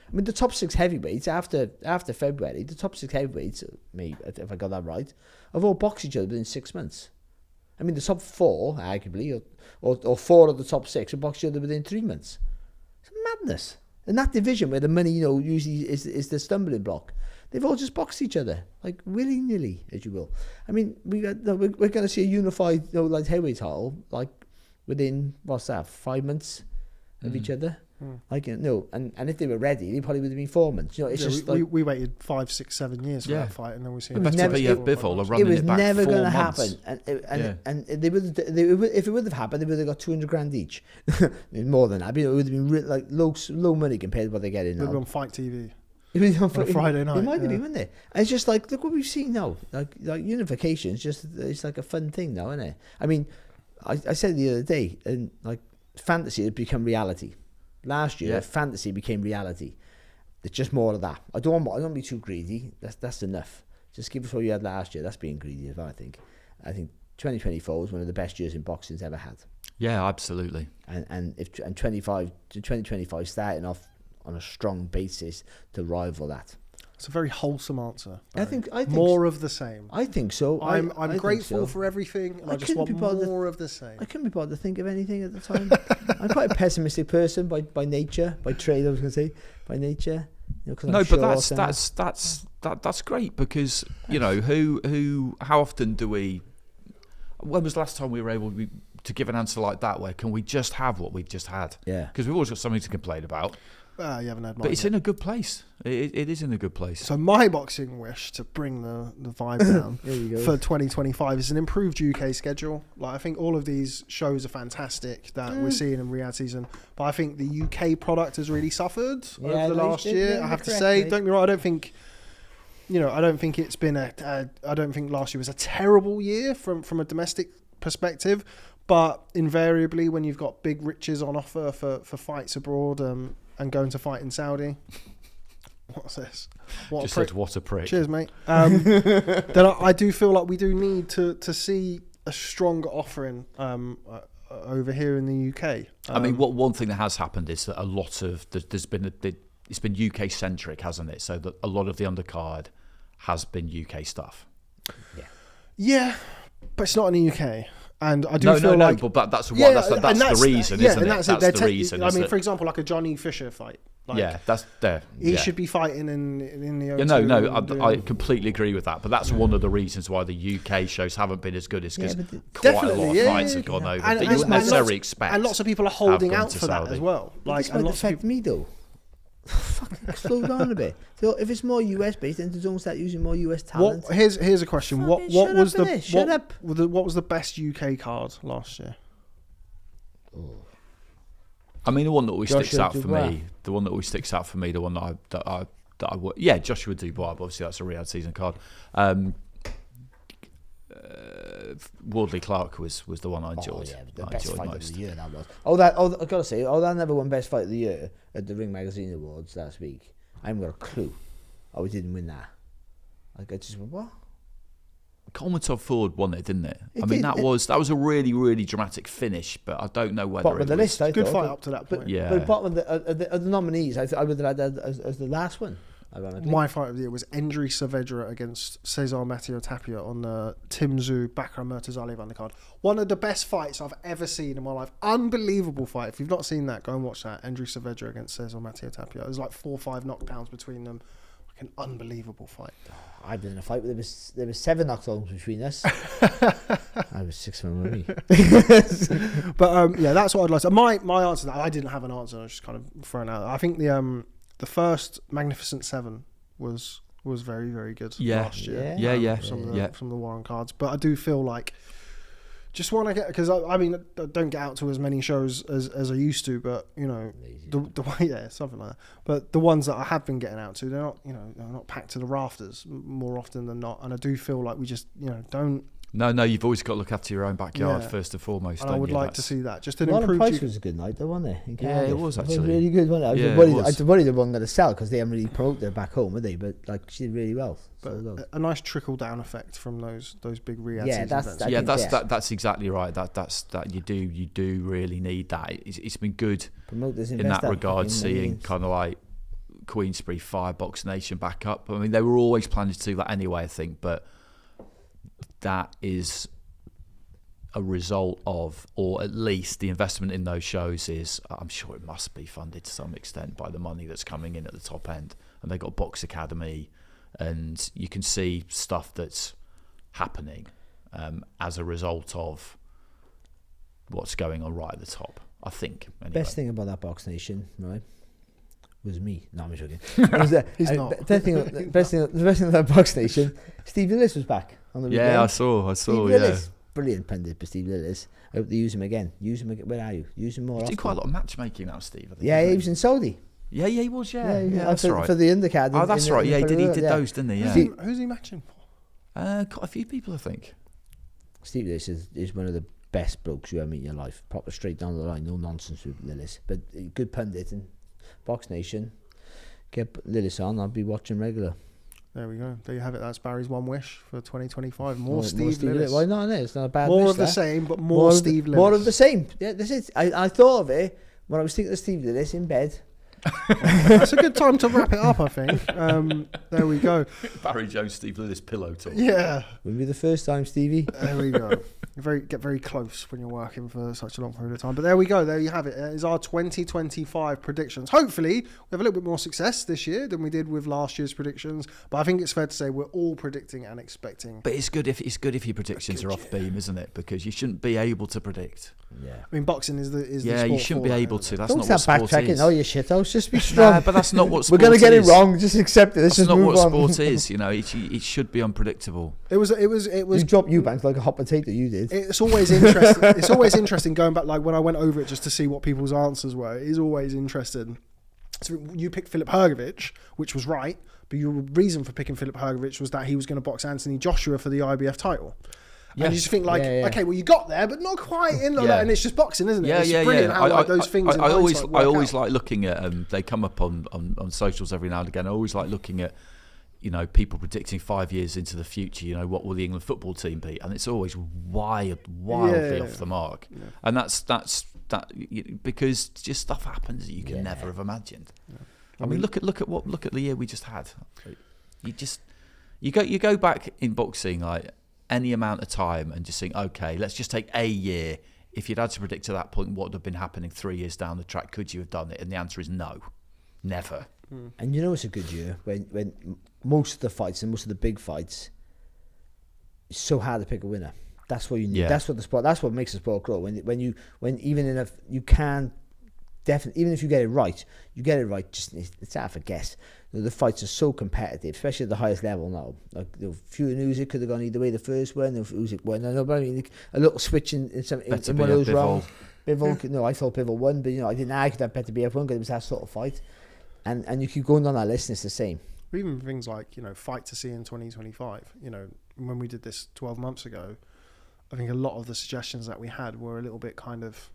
I mean, the top 6 heavyweights after February, the top 6 heavyweights, maybe if I got that right, have all boxed each other within 6 months. I mean, the top 4, arguably, or 4 of the top 6 have boxed each other within 3 months. It's madness. In that division where the money, usually is the stumbling block, they've all just boxed each other, like willy-nilly, as you will. I mean, we're going to see a unified, light heavyweight title, like within 5 months of each other. Like, and if they were ready, they probably would have been 4 months. It's just we waited 5, 6, 7 years for that fight, and then we see it was never Bivol running it was it back never going to happen, and they would if it would have happened, they would have got $200,000 each, more than that. I mean, it would have been like low money compared to what they're getting now. It would have been on Fight TV. It was on Friday night. It might have been, wouldn't it? And it's just like, look what we've seen now. Like unification is it's like a fun thing now, isn't it? I mean, I said the other day, and like fantasy has become reality. Last year, fantasy became reality. It's just more of that. I don't want to be too greedy. That's enough. Just give us what you had last year. That's being greedy as well, I think. I think 2024 was one of the best years in boxing's ever had. Yeah, absolutely. And 2025 starting off on a strong basis to rival that. It's a very wholesome answer. I think more of the same. I think so. I'm grateful for everything, and I just want more of the same. I couldn't be bothered to think of anything at the time. I'm quite a pessimistic person by nature, by trade. I was going to say by nature. But that's great because how often do we? When was the last time we were able to give an answer like that? Where can we just have what we've just had? Yeah, because we've always got something to complain about. You haven't had mine. But it's in a good place. It is in a good place. So my boxing wish to bring the vibe down for 2025 is an improved UK schedule. Like, I think all of these shows are fantastic that we're seeing in Riyadh season, but I think the UK product has really suffered over the last year. I have to say, don't get me wrong, I don't think it's been I don't think last year was a terrible year from a domestic perspective. But invariably, when you've got big riches on offer for fights abroad and going to fight in Saudi, what's this? Just said, what a prick. Cheers, mate. Then I do feel like we do need to see a stronger offering over here in the UK. I mean, one thing that has happened is that a lot of it's been UK centric, hasn't it? So that a lot of the undercard has been UK stuff. Yeah, but it's not in the UK. And I do feel like... but that's why. That's the reason, isn't it? That's the reason. I mean, for example, like a Johnny Fisher fight. Like, that's there. He should be fighting in the O2. I completely agree with that. But that's one of the reasons why the UK shows haven't been as good, is because quite a lot of fights have gone over that you wouldn't necessarily expect. And lots of people are holding out for that as well. Like, this might affect me, though. Fucking slow down a bit. So if it's more US based, then don't start using more US talent. Here's a question. What was the best UK card last year? I mean, the one that always sticks out for me. The one that I Joshua Dubois. But obviously, that's a Riyadh season card. Wardley Clarke was the one I enjoyed. Oh, yeah, the best fight most of the year that was. I gotta say, that never won best fight of the year at the Ring Magazine Awards last week. I haven't got a clue how we didn't win that. Like, I just went, what? Coleman Ford won it, didn't it? That was a really, really dramatic finish, but I don't know whether bottom of the list. Good fight up to that point. But bottom of the nominees, I would have had that as the last one. My fight of the year was Endry Saavedra against Cesar Matteo Tapia on Tim Tszyu, Bakram Murtazali undercard. One of the best fights I've ever seen in my life. Unbelievable fight. If you've not seen that, go and watch that. Endry Saavedra against Cesar Matteo Tapia. It was like 4 or 5 knockdowns between them. Like an unbelievable fight. I've been in a fight where there was 7 knockdowns between us. I was 6 men with me. But that's what I'd like to. My answer to that, I didn't have an answer. I was just kind of throwing out. I think the first Magnificent Seven was very, very good last year. Some of the Warren cards. But I do feel like just want to get, because I don't get out to as many shows as I used to, but the way something like that. But the ones that I have been getting out to, they're not packed to the rafters more often than not. And I do feel like we just don't No, you've always got to look after your own backyard Yeah. first and foremost. And I don't would you? like to see that. Just an Marlon improved. Price was a good night, though, wasn't it? In Yeah, Cardiff. it was It actually. was really good, wasn't it? Yeah, I it was was. worried they weren't going to sell because they haven't really promoted it back home, have they? But like she did really well. But a nice trickle down effect from those big Riyadh Yeah, season that's- events. I Yeah, think, that's exactly right. That you do really need that. It's been good promoters in invest that regard, fucking seeing millions. kind of like Queensberry fire Box Nation back up. I mean, they were always planning to do that anyway, I think, but that is a result of, or at least the investment in those shows is, I'm sure it must be funded to some extent by the money that's coming in at the top end. And they got Box Academy, and you can see stuff that's happening as a result of what's going on right at the top, I think. Anyway. Best thing about that Box Nation, right, was me. No, I'm joking. Was that, He's not. The best thing of that Box Nation, Steve Lillis was back on the weekend. Yeah, I saw. Steve Yeah. Lillis, brilliant pundit, but Steve Lillis. I hope they use him again. Use him again. Where are you? Use him more He often. did quite a lot of matchmaking now, Steve. I think, Yeah, didn't he was in Saudi. Yeah, he was. Yeah, that's for, right. For the undercard. Oh, that's right. Yeah, he did those, didn't he? Yeah. Who's he matching for? Quite a few people, I think. Steve Lillis is one of the best blokes you ever meet in your life. Proper straight down the line, no nonsense with Lillis. But good pundit and Box Nation. Get Lillis on, I'll be watching regular. There we go. There you have it. That's Barry's one wish for 2025. More Steve Lillis. Lillis. Why not? It's not a bad More wish, of the that. same, but more Steve Lillis. More of the same. Yeah, this is. I thought of it when I was thinking of Steve Lillis in bed. That's a good time to wrap it up, I think. There we go. Barry Jones, Steve Lillis pillow talk. Yeah. Wouldn't be the first time, Stevie. There we go. Get very close when you're working for such a long period of time. But there we go. There you have it. It is our 2025 predictions. Hopefully, we have a little bit more success this year than we did with last year's predictions. But I think it's fair to say we're all predicting and expecting. But it's good if your predictions are off beam, isn't it? Because you shouldn't be able to predict. Yeah. I mean, boxing is the Yeah, sport you shouldn't for be that, able isn't to. it? That's Don't not start what sport backtracking. is. Oh, you shithouse. Just be strong. Nah, but that's not what We're sport going to get it is. wrong. Just accept it. Let's That's just not move what on. sport is. You know, it should be unpredictable. It was. You drop Eubanks like a hot potato. You did. It's always interesting. It's always interesting going back, like when I went over it just to see what people's answers were. It is always interesting. So you picked Filip Hrgović, which was right, but your reason for picking Filip Hrgović was that he was going to box Anthony Joshua for the IBF title. And you just think like, okay, well you got there, but not quite in. Like that. And it's just boxing, isn't it? Yeah, it's brilliant how like, those things. I always like looking at. They come up on socials every now and again. I always like looking at, you know, people predicting 5 years into the future. You know, what will the England football team be? And it's always wildly off the mark. Yeah. And that's because just stuff happens that you can never have imagined. Yeah. I mean, look at the year we just had. You go back in boxing like any amount of time and just think, okay, let's just take a year. If you'd had to predict to that point what would have been happening 3 years down the track, could you have done it? And the answer is no, never. And you know it's a good year when most of the fights and most of the big fights, it's so hard to pick a winner. That's what you need. Yeah. That's what makes the sport grow. You can definitely, even if you get it right, just it's half a guess. The fights are so competitive, especially at the highest level now. Like Fury and Usyk could have gone either way the first one. If Usyk won, I know, but I mean, a little switch in one of those rounds. Bivol, no, I thought Bivol won, but I didn't argue that better BF won because it was that sort of fight. And you keep going down that list, and it's the same. Even things like fight to see in 2025. When we did this 12 months ago, I think a lot of the suggestions that we had were a little bit kind of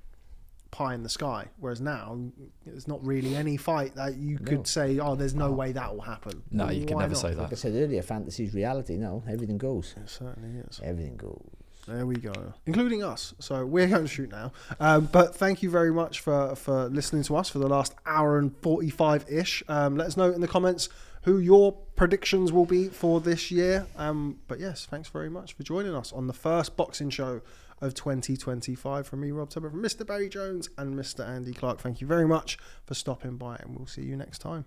pie in the sky, whereas now there's not really any fight that you could say, there's no way that will happen. No, you can never say that. Like I said earlier, fantasy's reality. No, everything goes. It certainly is. Everything goes. There we go, including us. So we're going to shoot now. But thank you very much for listening to us for the last hour and 45-ish. Let us know in the comments who your predictions will be for this year. But yes, thanks very much for joining us on the first boxing show of 2025 from me, Rob Tebbutt, from Mr. Barry Jones and Mr. Andy Clarke. Thank you very much for stopping by, and we'll see you next time.